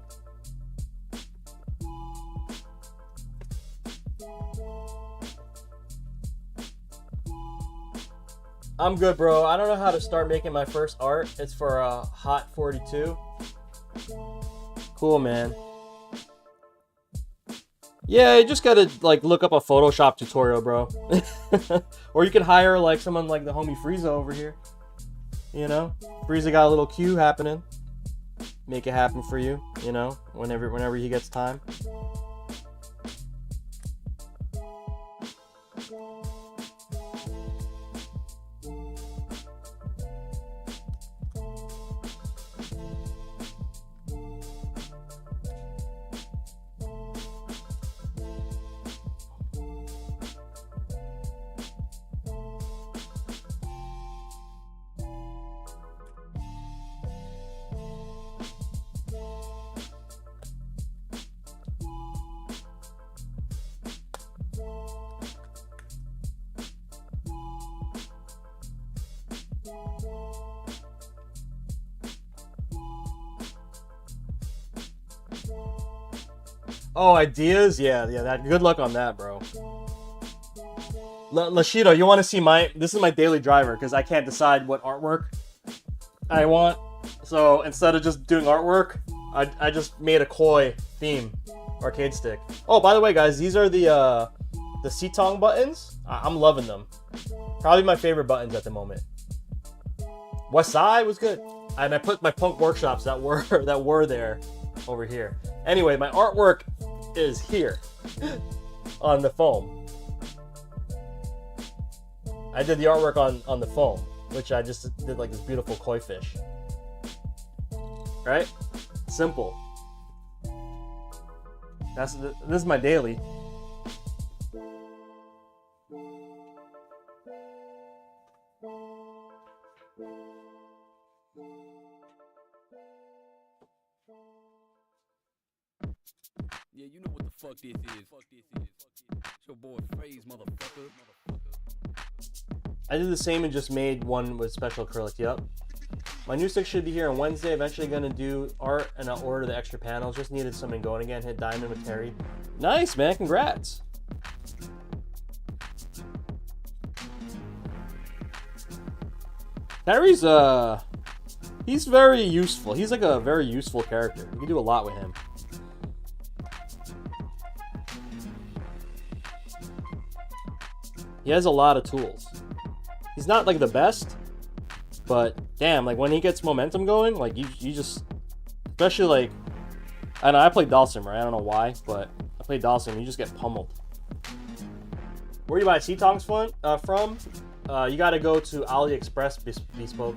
I'm good, bro. I don't know how to start making my first art. It's for Hot 42. Cool, man. Yeah, you just gotta like look up a Photoshop tutorial, bro. Or you can hire like someone like the homie Frieza over here. You know, Frieza got a little queue happening. Make it happen for you. You know, whenever he gets time. Oh, ideas? Yeah, that. Good luck on that, bro. Lashido, you want to see this is my daily driver because I can't decide what artwork I want. So instead of just doing artwork, I just made a koi theme arcade stick. Oh, by the way, guys, these are the Sitong buttons. I'm loving them. Probably my favorite buttons at the moment. West Side was good, and I put my punk workshops that were there over here. Anyway, my artwork is here on the foam. I did the artwork on the foam, which I just did like this beautiful koi fish. Right? Simple. This is my daily. Yeah, you know what the fuck this is. It's your boy Phrase, motherfucker. I did the same and just made one with special acrylic. Yep. My new stick should be here on Wednesday. Eventually gonna do art and I'll order the extra panels. Just needed something going again. Hit diamond with Terry. Nice, man. Congrats. Terry's he's very useful. He's like a very useful character. You can do a lot with him. He has a lot of tools. He's not like the best, but damn, like when he gets momentum going, like you just, especially like, I know I played Dawson, right? I don't know why, but I played Dawson. You just get pummeled. Where do you buy Seatongs from? You got to go to AliExpress Bespoke.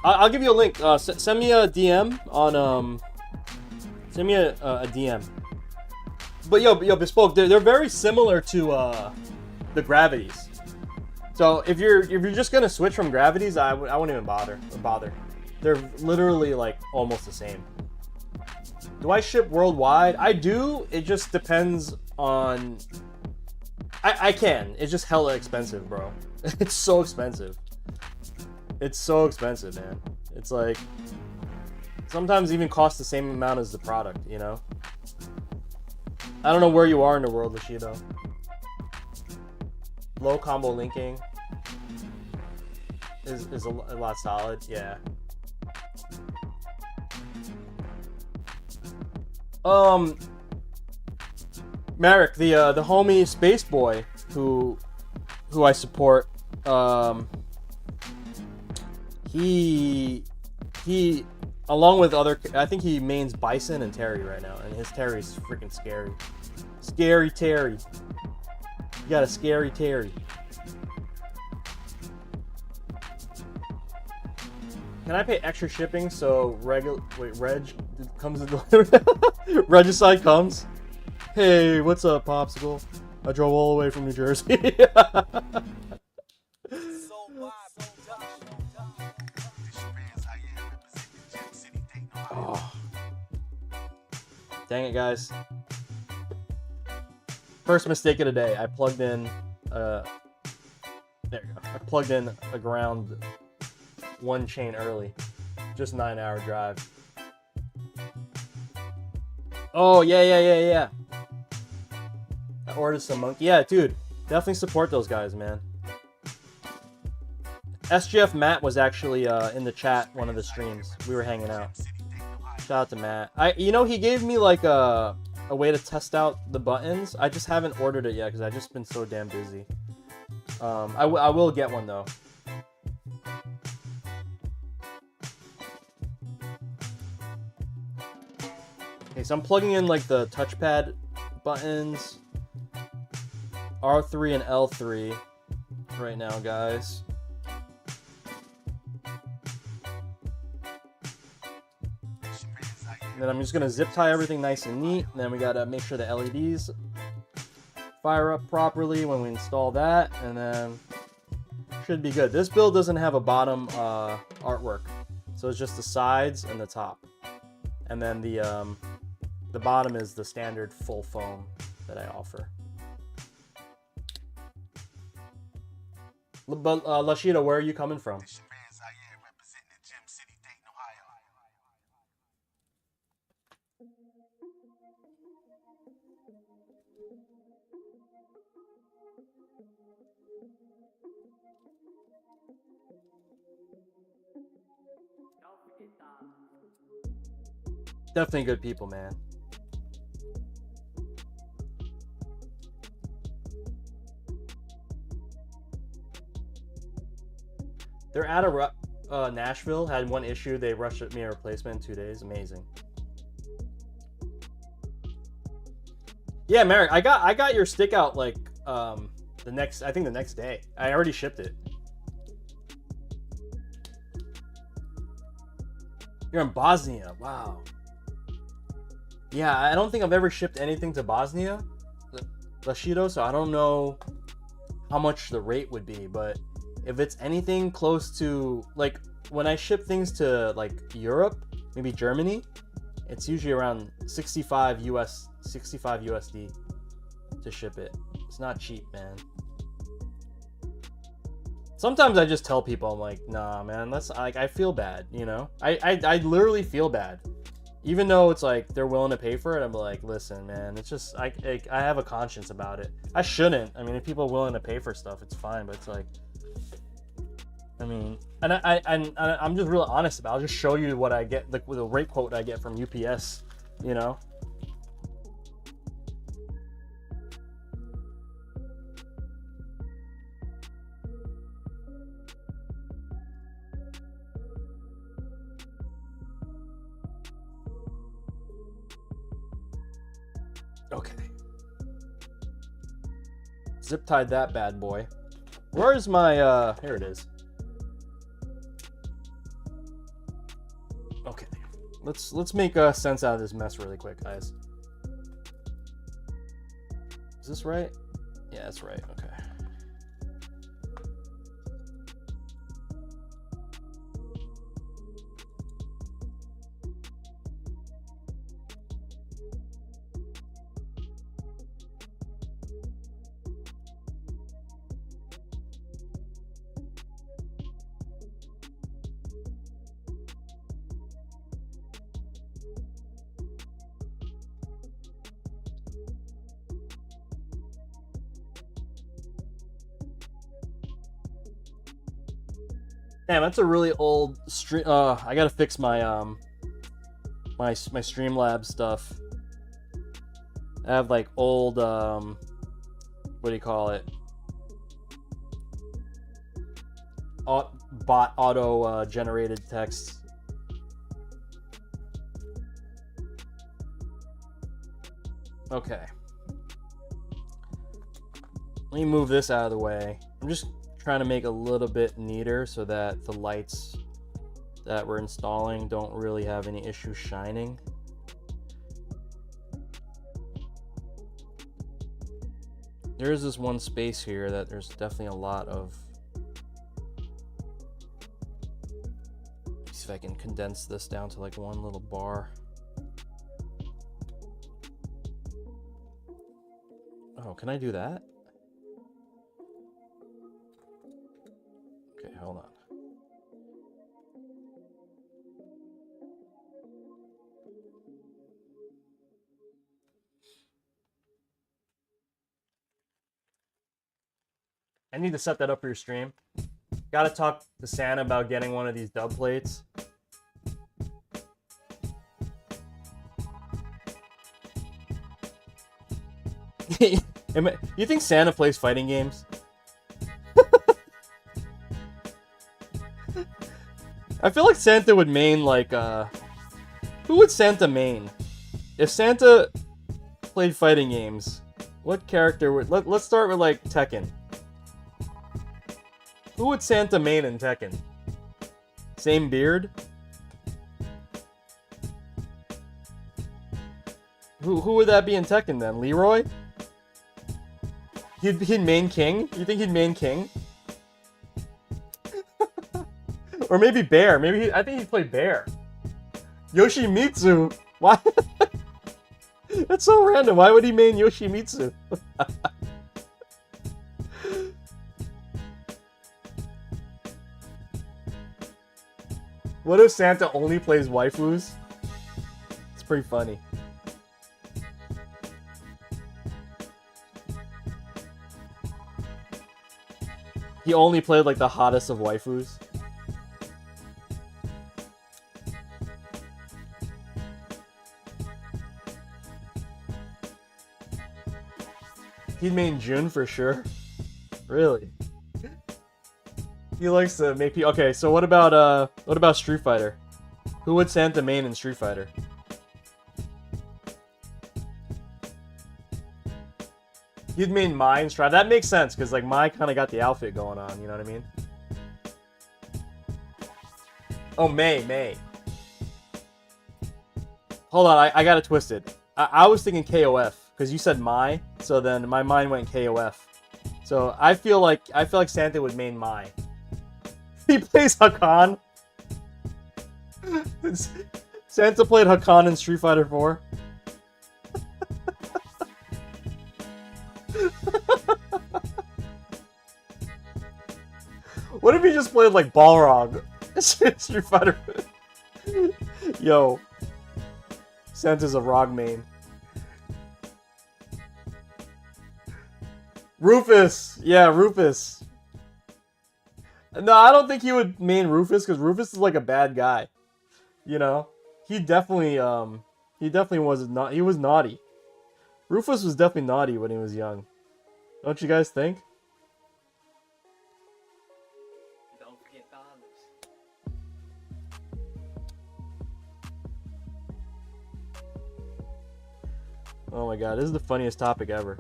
I'll give you a link. Send me a DM on send me a DM. But yo, Bespoke, they're very similar to the gravities. So if you're just gonna switch from gravities, I wouldn't even bother. They're literally like almost the same. Do I ship worldwide? I do. It just depends on. I can. It's just hella expensive, bro. It's so expensive. It's so expensive, man. It's like sometimes even costs the same amount as the product, you know. I don't know where you are in the world, Lashido. Low combo linking is a lot solid. Yeah. Merrick, the homie Space Boy, who I support, he along with other, I think he mains Bison and Terry right now, and his Terry's freaking scary. Scary Terry. You got a scary Terry. Can I pay extra shipping so Reg comes in? Regicide comes. Hey, what's up, Popsicle? I drove all the way from New Jersey. Oh. Dang it, guys. First mistake of the day. I plugged in there you go. I plugged in a ground one chain early. Just 9-hour drive. Oh, yeah. I ordered some monkey. Yeah, dude. Definitely support those guys, man. SGF Matt was actually in the chat one of the streams. We were hanging out. Shout out to Matt. He gave me like a way to test out the buttons. I just haven't ordered it yet because I've just been so damn busy. I will get one though. Okay, so I'm plugging in like the touchpad buttons, R3 and L3 right now, guys. And then I'm just gonna zip tie everything nice and neat. And then we gotta make sure the LEDs fire up properly when we install that, and then should be good. This build doesn't have a bottom artwork, so it's just the sides and the top, and then the bottom is the standard full foam that I offer. But Lashido, where are you coming from? Definitely good people, man. They're out of Nashville. Had one issue. They rushed me a replacement in 2 days. Amazing. Yeah, Merrick, I got your stick out like I think the next day. I already shipped it. You're in Bosnia. Wow. Yeah, I don't think I've ever shipped anything to Bosnia, Lashido, so I don't know how much the rate would be, but if it's anything close to, like, when I ship things to, like, Europe, maybe Germany, it's usually around 65 USD to ship it. It's not cheap, man. Sometimes I just tell people, I'm like, nah, man, that's, like, I feel bad, you know? I literally feel bad. Even though it's like they're willing to pay for it, I'm like, listen, man, it's just I have a conscience about it. I shouldn't. I mean, if people are willing to pay for stuff, it's fine. But it's like, I mean, and I'm just real honest about it. I'll just show you what I get, the rate quote I get from UPS, you know. Okay. Zip tied that bad boy. Where is my here it is. Okay. Let's make sense out of this mess really quick, guys. Is this right? Yeah, that's right. Okay. Damn, that's a really old stream. I gotta fix my my Streamlabs stuff. I have like old what do you call it? Bot auto generated text. Okay. Let me move this out of the way. I'm just trying to make it a little bit neater so that the lights that we're installing don't really have any issue shining. There is this one space here that there's definitely a lot of. See if I can condense this down to like one little bar. Oh, can I do that? Okay, hold on. I need to set that up for your stream. Gotta talk to Santa about getting one of these dub plates. You think Santa plays fighting games? I feel like Santa would main like who would Santa main? If Santa played fighting games, what character would let's start with like Tekken. Who would Santa main in Tekken? Same beard? Who would that be in Tekken then? Leroy? He'd main King? You think he'd main King? Or maybe Bear. I think he'd play Bear. Yoshimitsu. Why? That's so random. Why would he main Yoshimitsu? What if Santa only plays waifus? It's pretty funny. He only played like the hottest of waifus. He'd main Jun for sure. Really? He likes to make people. Okay, so what about Street Fighter? Who would Santa main in Street Fighter? He'd main Mai and Strive. That makes sense because like Mai kind of got the outfit going on. You know what I mean? Oh, May. Hold on, I got it twisted. I was thinking KOF because you said Mai, so then my mind went KOF. So I feel like Santa would main Mai. He plays Hakan. Santa played Hakan in Street Fighter 4. What if he just played like Balrog? Street Fighter. Yo. Santa's a Rog main. Rufus! Yeah, Rufus. No, I don't think he would main Rufus because Rufus is like a bad guy. You know? He definitely was not. He was naughty. Rufus was definitely naughty when he was young. Don't you guys think? Don't forget fathers. Oh my god, this is the funniest topic ever.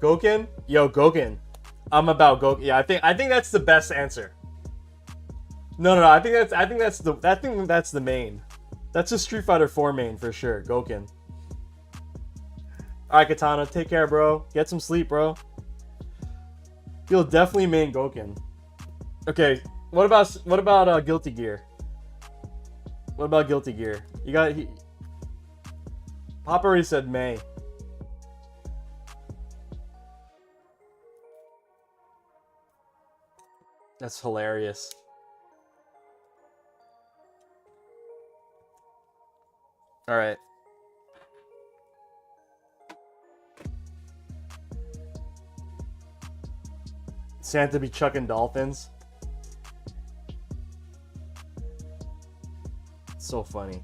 Gouken? Yo, Gouken. I'm about Gouken. Yeah, I think that's the best answer. No, I think that's the main. That's a Street Fighter 4 main for sure. Gouken. Alright, Katana, take care, bro. Get some sleep, bro. He'll definitely main Gouken. Okay, what about Guilty Gear? What about Guilty Gear? Pop already said May. That's hilarious. All right. Santa be chucking dolphins. It's so funny.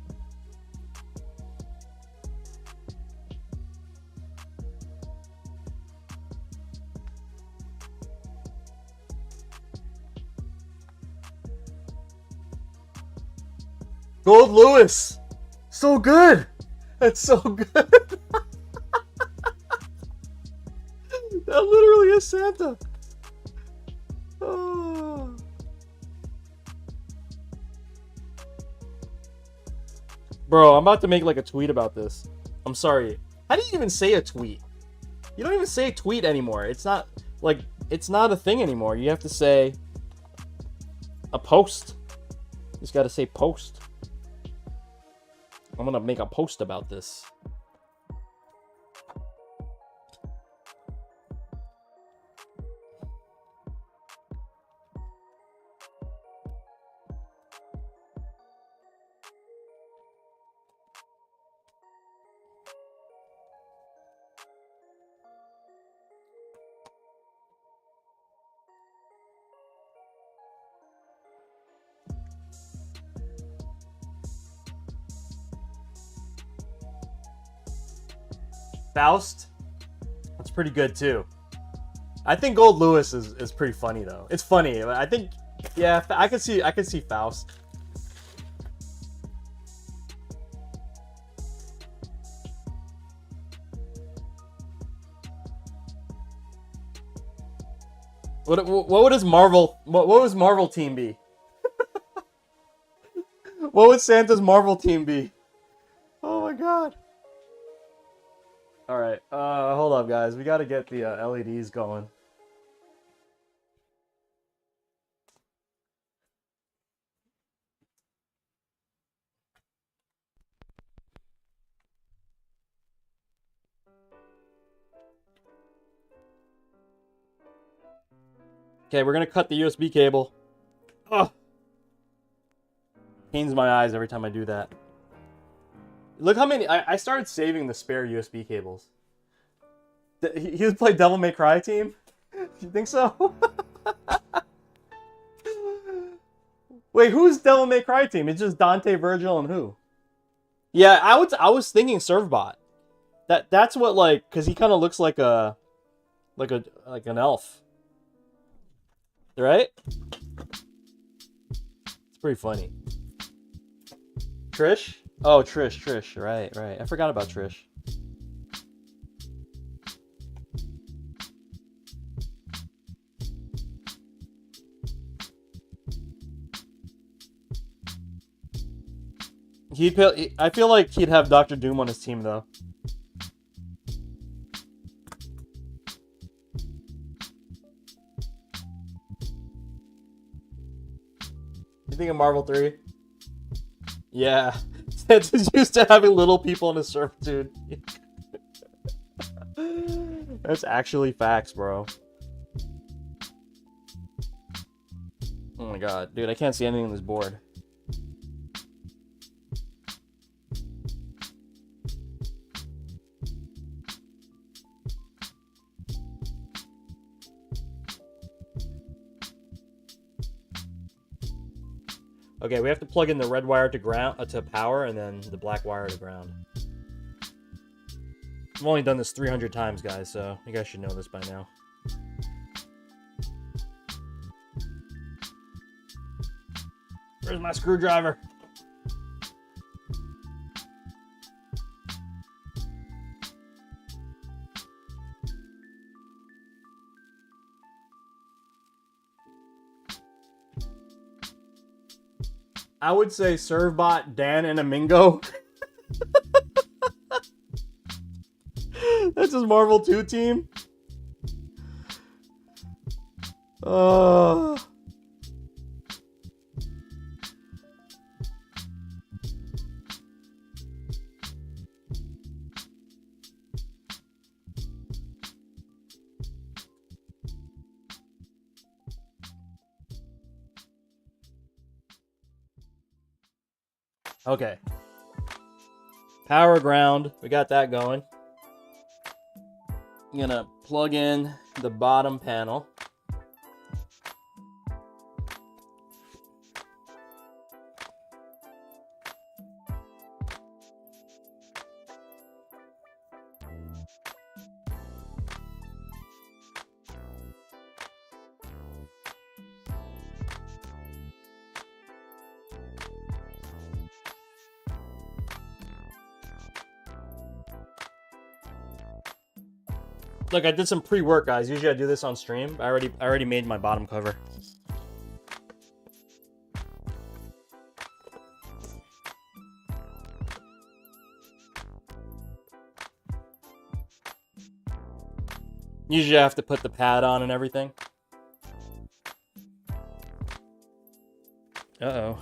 Gold Lewis! So good! That's so good! That literally is Santa. Oh. Bro, I'm about to make like a tweet about this. I'm sorry. How do you even say a tweet? You don't even say tweet anymore. It's not like, it's not a thing anymore. You have to say a post. You just gotta say post. I'm gonna make a post about this. Faust, that's pretty good too. I think Gold Lewis is pretty funny though. It's funny. I think, yeah, I could see Faust. What would his Marvel? What would his Marvel team be? What would Santa's Marvel team be? Oh my god. All right, hold up, guys. We got to get the LEDs going. Okay, we're gonna cut the USB cable. Ugh. Pains my eyes every time I do that. Look how many... I started saving the spare USB cables. He would play Devil May Cry team? You think so? Wait, who's Devil May Cry team? It's just Dante, Virgil, and who? Yeah, I was thinking Servbot. That's what, like, because he kind of looks like an elf. Right? It's pretty funny. Trish? Oh, Trish. Right. I forgot about Trish. I feel like he'd have Dr. Doom on his team, though. You think of Marvel 3? Yeah. Santa's used to having little people in his servitude. That's actually facts, bro. Oh my god. Dude, I can't see anything on this board. Okay, we have to plug in the red wire to ground to power, and then the black wire to ground. I've only done this 300 times, guys, so you guys should know this by now. Where's my screwdriver? I would say Servbot, Dan, and Amingo. That's his Marvel 2 team. Okay. Power ground. We got that going. I'm gonna plug in the bottom panel. Look, I did some pre-work, guys. Usually I do this on stream. I already made my bottom cover. Usually I have to put the pad on and everything. Uh-oh.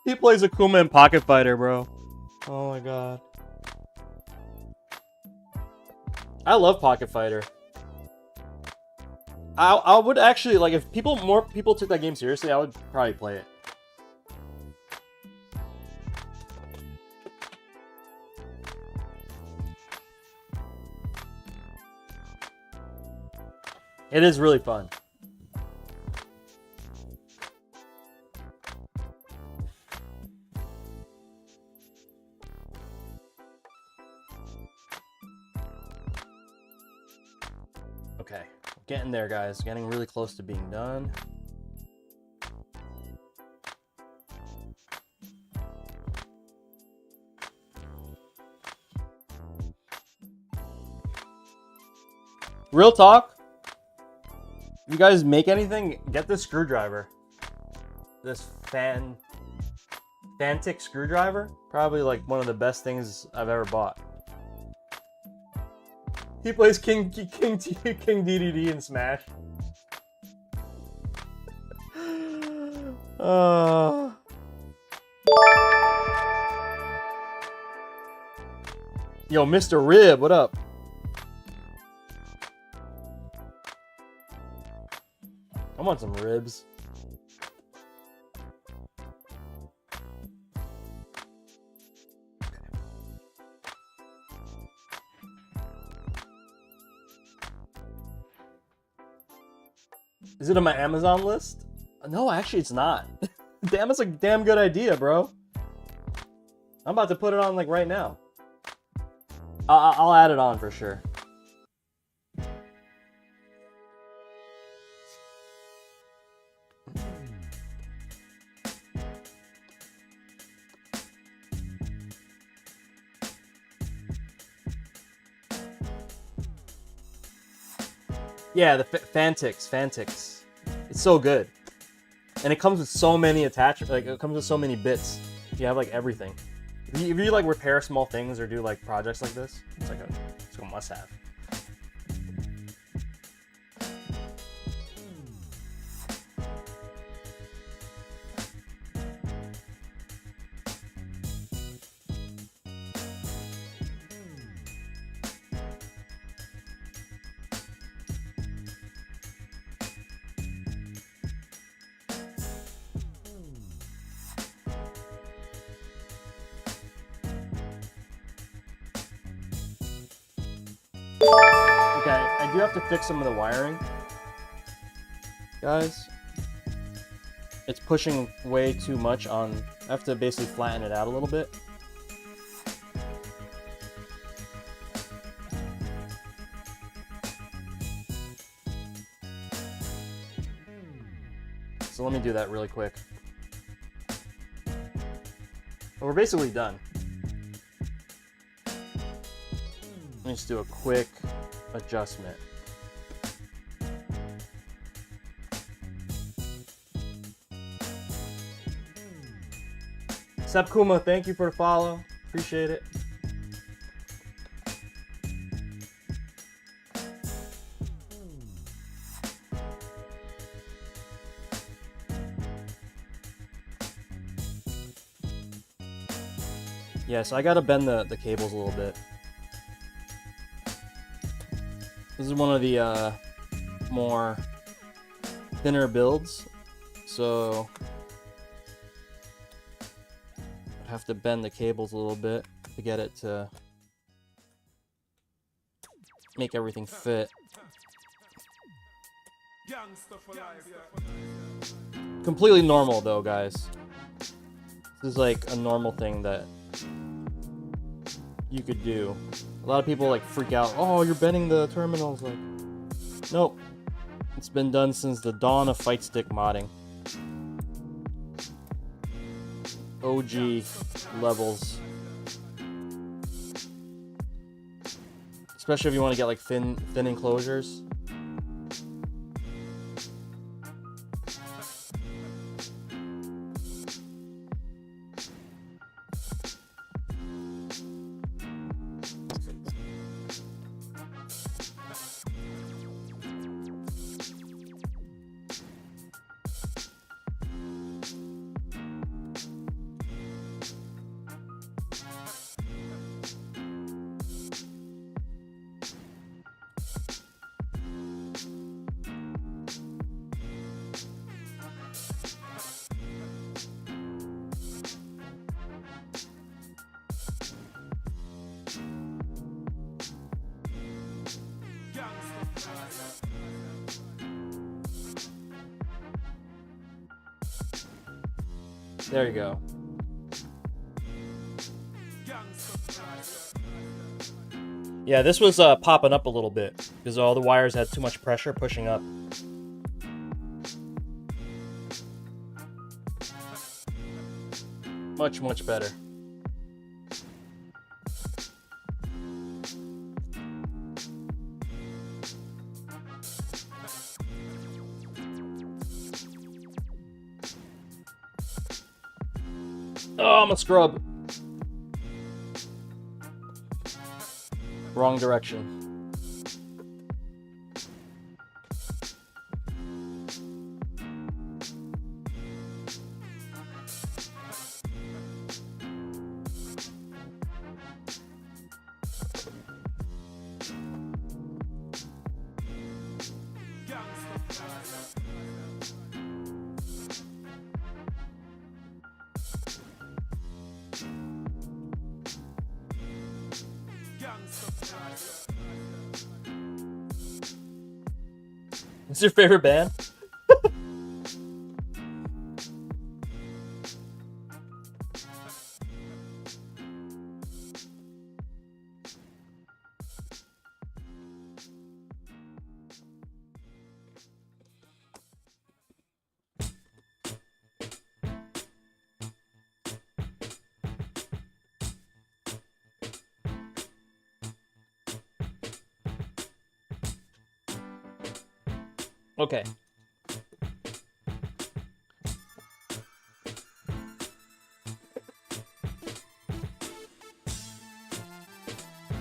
He plays Akuma in Pocket Fighter, bro. Oh my god. I love Pocket Fighter. I would actually, like, if more people took that game seriously, I would probably play it. It is really fun. Okay, getting there, guys. Getting really close to being done. Real talk. You guys make anything? Get this screwdriver. This Fightstick screwdriver. Probably like one of the best things I've ever bought. He plays King DDD in Smash. Yo, Mr. Rib, what up? I want some ribs. Is it on my Amazon list? No, actually it's not. Damn, that's a damn good idea, bro. I'm about to put it on like right now. I'll add it on for sure. Yeah, the Fightsticks. It's so good. And it comes with so many attachments, like it comes with so many bits. You have like everything. If you like repair small things or do like projects like this, it's like a must have. Okay, I do have to fix some of the wiring. Guys, it's pushing way too much on. I have to basically flatten it out a little bit. So let me do that really quick. But we're basically done. Let me just do a quick adjustment. Sepkuma, thank you for the follow. Appreciate it. Yeah, so I gotta bend the cables a little bit. This is one of the more thinner builds, so I have to bend the cables a little bit to get it to make everything fit. Completely normal though, guys. This is like a normal thing that you could do. A lot of people like freak out. Oh, you're bending the terminals. Like, nope. It's been done since the dawn of Fightstick modding. OG levels. Especially if you want to get like thin enclosures. There you go. Yeah, this was popping up a little bit because all the wires had too much pressure pushing up. Much better. Oh, I'm a scrub. Wrong direction. What's your favorite band? Okay.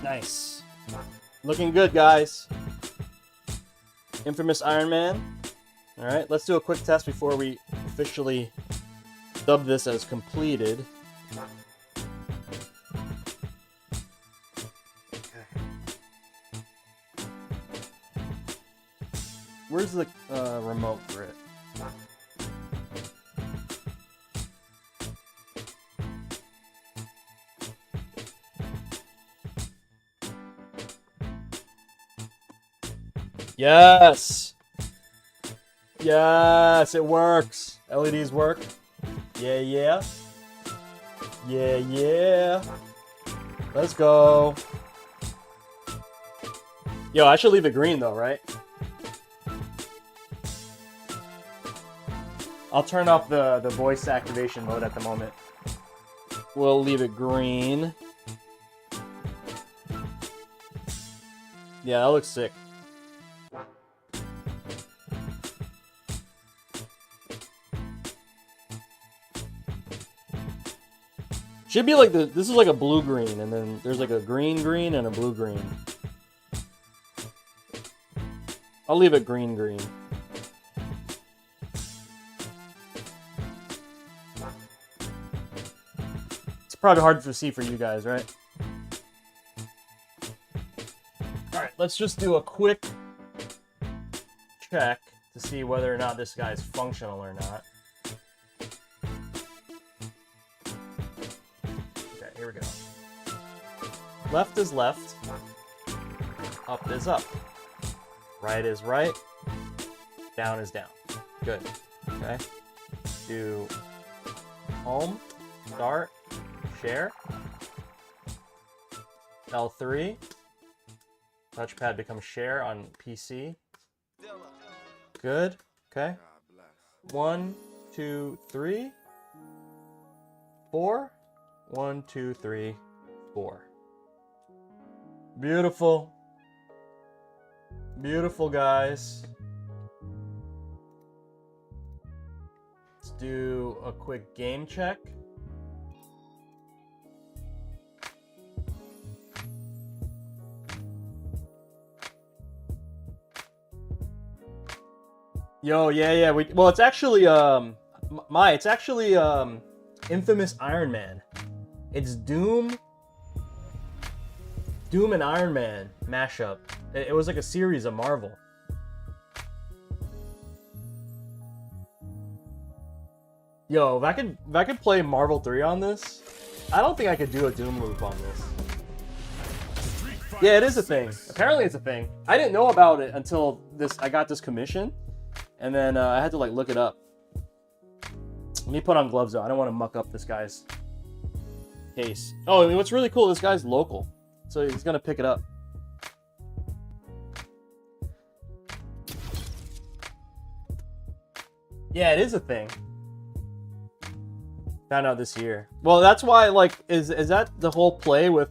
Nice. Looking good, guys. Infamous Iron Man. All right, let's do a quick test before we officially dub this as completed. Where's the remote for it? Yes! Yes, it works! LEDs work. Yeah, yeah. Yeah, yeah. Let's go. Yo, I should leave it green though, right? I'll turn off the voice activation mode at the moment. We'll leave it green. Yeah, that looks sick. Should be like this is like a blue green, and then there's like a green green and a blue green. I'll leave it green green. Probably hard to see for you guys, right? Alright, let's just do a quick check to see whether or not this guy's functional or not. Okay, here we go. Left is left. Up is up. Right is right. Down is down. Good. Okay. Do home, start, share. L3. Touchpad becomes share on PC. good. Okay. 1, 2, 3, 4. 1, 2, 3, 4. Beautiful. Beautiful, guys. Let's do a quick game check. Yo, yeah. Well, it's actually it's actually Infamous Iron Man. It's Doom and Iron Man mashup. It was like a series of Marvel. Yo, if I could play Marvel 3 on this, I don't think I could do a Doom loop on this. Yeah, it is a thing. Apparently it's a thing. I didn't know about it until I got this commission, and then I had to like look it up. Let me put on gloves though. I don't want to muck up this guy's case. Oh, I mean, what's really cool, this guy's local, so he's gonna pick it up. Yeah, it is a thing. Found out this year. Well, that's why, like, is that the whole play with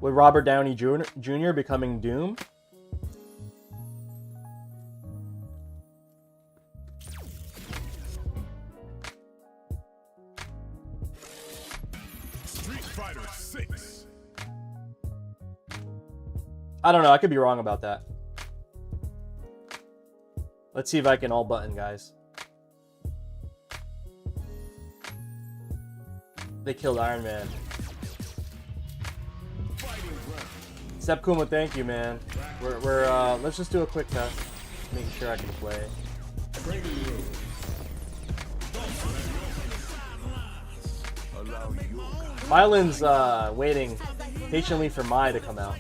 Robert Downey Jr. becoming Doom? Street Fighter 6. I don't know. I could be wrong about that. Let's see if I can all button, guys. They killed Iron Man. Sep Kuma, thank you, man. We're let's just do a quick test, making sure I can play. Mylan's waiting patiently for Mai to come out.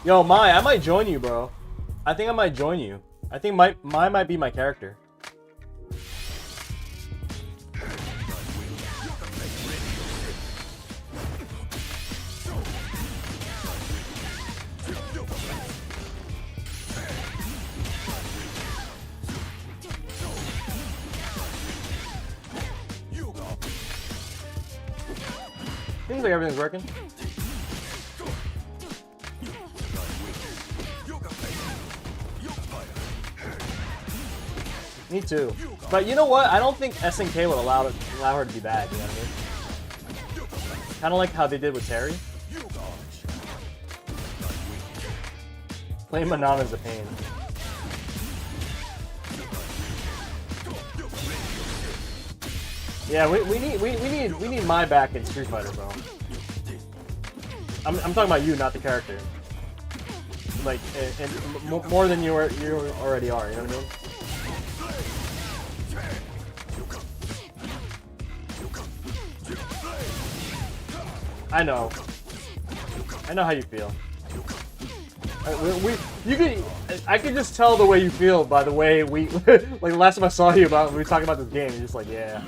Yo, Mai, I might join you, bro. I think I might join you. I think Mai might be my character. Seems like everything's working. Me too. But you know what? I don't think SNK would allow her to be bad, you know what I mean? Kind of like how they did with Terry. Playing Manana's a pain. Yeah, we need Mai back in Street Fighter, bro. I'm talking about you, not the character. Like, and more than you already are. You know what I mean? I know how you feel. I could just tell the way you feel by the way like the last time I saw you when we were talking about this game, you're just like, yeah.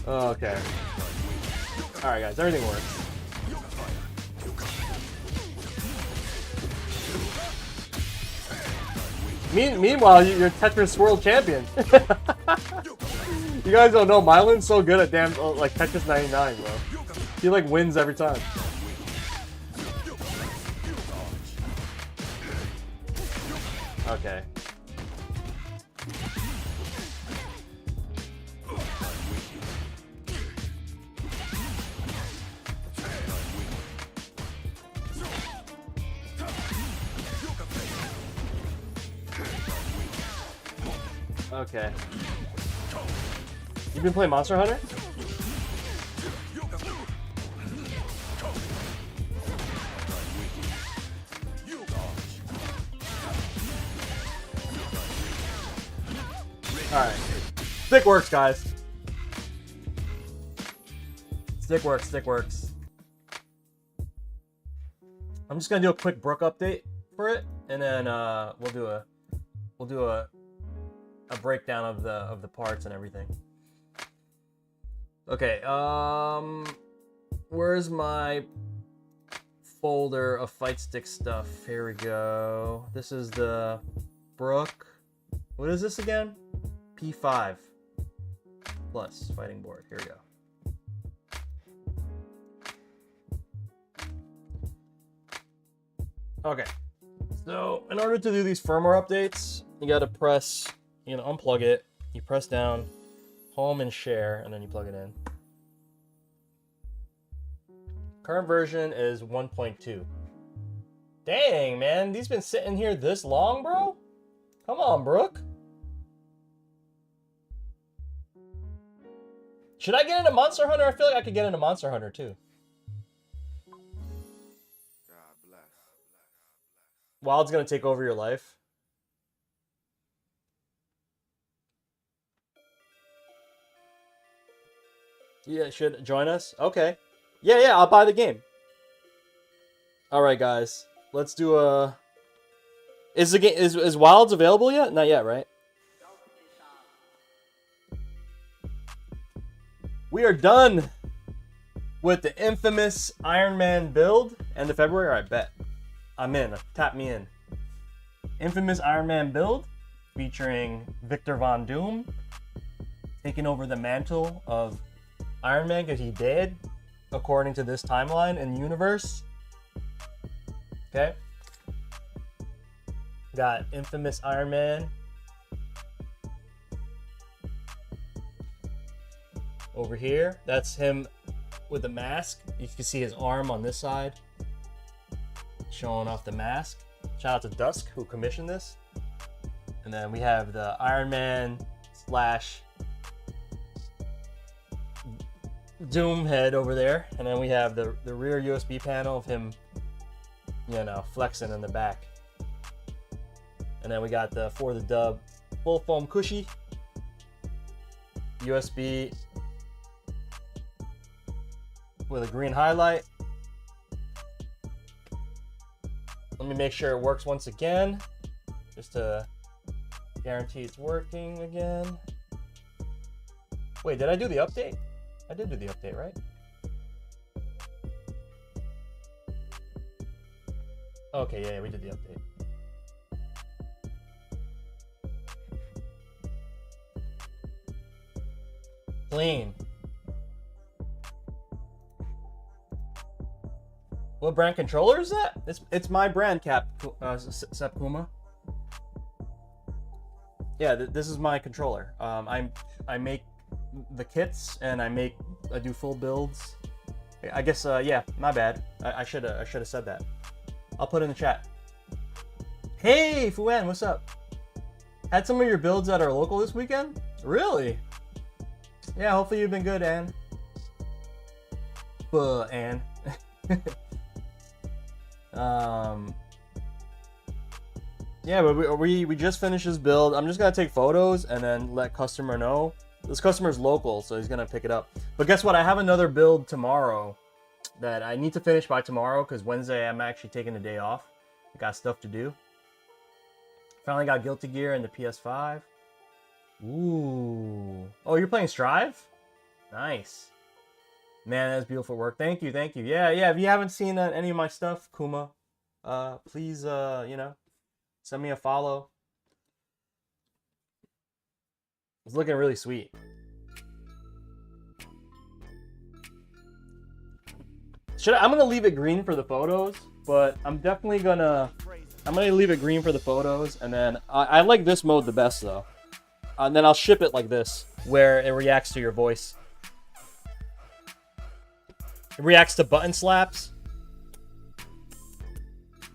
Oh, okay. All right, guys, everything works. Meanwhile, you're Tetris World Champion. You guys don't know, Mylan's so good at like Tetris 99, bro. He like wins every time. Okay. Okay. You been playing Monster Hunter? Alright. Stick works, guys. Stick works. I'm just gonna do a quick Brook update for it, and then we'll do a breakdown of the parts and everything. Okay, where's my folder of Fightstick stuff. Here we go. This is the Brook. What is this again? P5 plus fighting board. Here we go. Okay. So in order to do these firmware updates, you got to press, you know, unplug it. You press down, home and share, and then you plug it in. Current version is 1.2. Dang, man, these been sitting here this long, bro? Come on, Brooke. Should I get into Monster Hunter? I feel like I could get into Monster Hunter too. Wild's gonna take over your life. Yeah, should join us? Okay. Yeah, I'll buy the game. Alright, guys. Let's do a... Is the game is Wilds available yet? Not yet, right? We are done with the infamous Iron Man build. End of February? Alright, bet. I'm in. Tap me in. Infamous Iron Man build featuring Victor Von Doom taking over the mantle of Iron Man because he did, according to this timeline in the universe. Okay. Got infamous Iron Man over here. That's him with the mask. You can see his arm on this side, showing off the mask. Shout out to Dusk who commissioned this. And then we have the Iron Man slash Doom head over there. And then we have the rear USB panel of him, you know, flexing in the back. And then we got the For the Dub full foam cushy, USB with a green highlight. Let me make sure it works once again, just to guarantee it's working again. Wait, did I do the update? I did do the update, right? Okay, yeah, we did the update. Clean. What brand controller is that? It's my brand, Sep Kuma. Yeah, this is my controller. I make the kits and I do full builds. I guess yeah, my bad. I should have said that. I'll put it in the chat. Hey, Fuan, what's up? Had some of your builds that are local this weekend? Really? Yeah, hopefully you've been good, Ann. Ann. Yeah, but we just finished his build. I'm just gonna take photos and then let customer know. This customer's local, so he's gonna pick it up. But guess what? I have another build tomorrow that I need to finish by tomorrow because Wednesday I'm actually taking the day off. I got stuff to do. Finally got Guilty Gear and the PS5. Ooh. Oh, you're playing Strive? Nice. Man, that's beautiful work. Thank you, thank you. Yeah, if you haven't seen any of my stuff, Kuma, please, you know, send me a follow. It's looking really sweet. I'm gonna leave it green for the photos, but I'm definitely gonna leave it green for the photos, and then I like this mode the best though. And then I'll ship it like this, where it reacts to your voice. It reacts to button slaps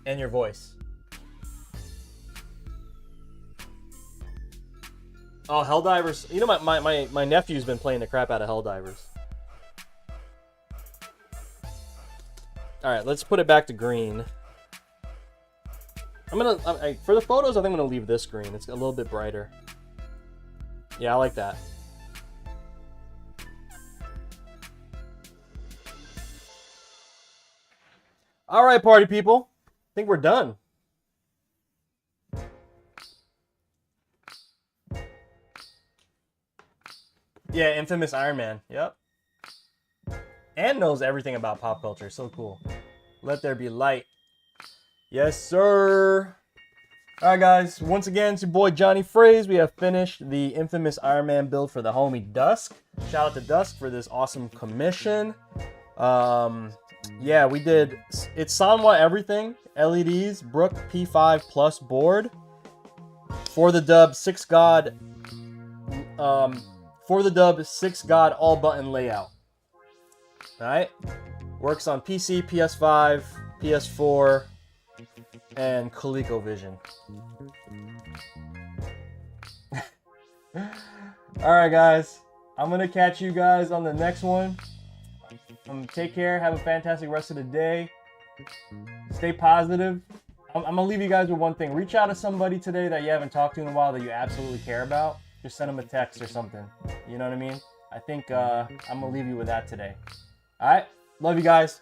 and your voice. Oh, Helldivers. You know, my nephew's been playing the crap out of Helldivers. Alright, let's put it back to green. For the photos, I think I'm gonna leave this green. It's a little bit brighter. Yeah, I like that. All right, party people. I think we're done. Yeah, infamous Iron Man. Yep. And knows everything about pop culture. So cool. Let there be light. Yes, sir. All right, guys. Once again, it's your boy jonyfraze. We have finished the infamous Iron Man build for the homie Dusk. Shout out to Dusk for this awesome commission. Yeah, we did. It's Sanwa everything. LEDs, Brook P5 plus board. For the dub, 6 God. For the dub, 6 God all button layout. All right. Works on PC, PS5, PS4, and ColecoVision. Alright, guys. I'm going to catch you guys on the next one. Take care. Have a fantastic rest of the day. Stay positive. I'm going to leave you guys with one thing. Reach out to somebody today that you haven't talked to in a while that you absolutely care about. Just send them a text or something. You know what I mean? I think I'm going to leave you with that today. Alright? Love you guys.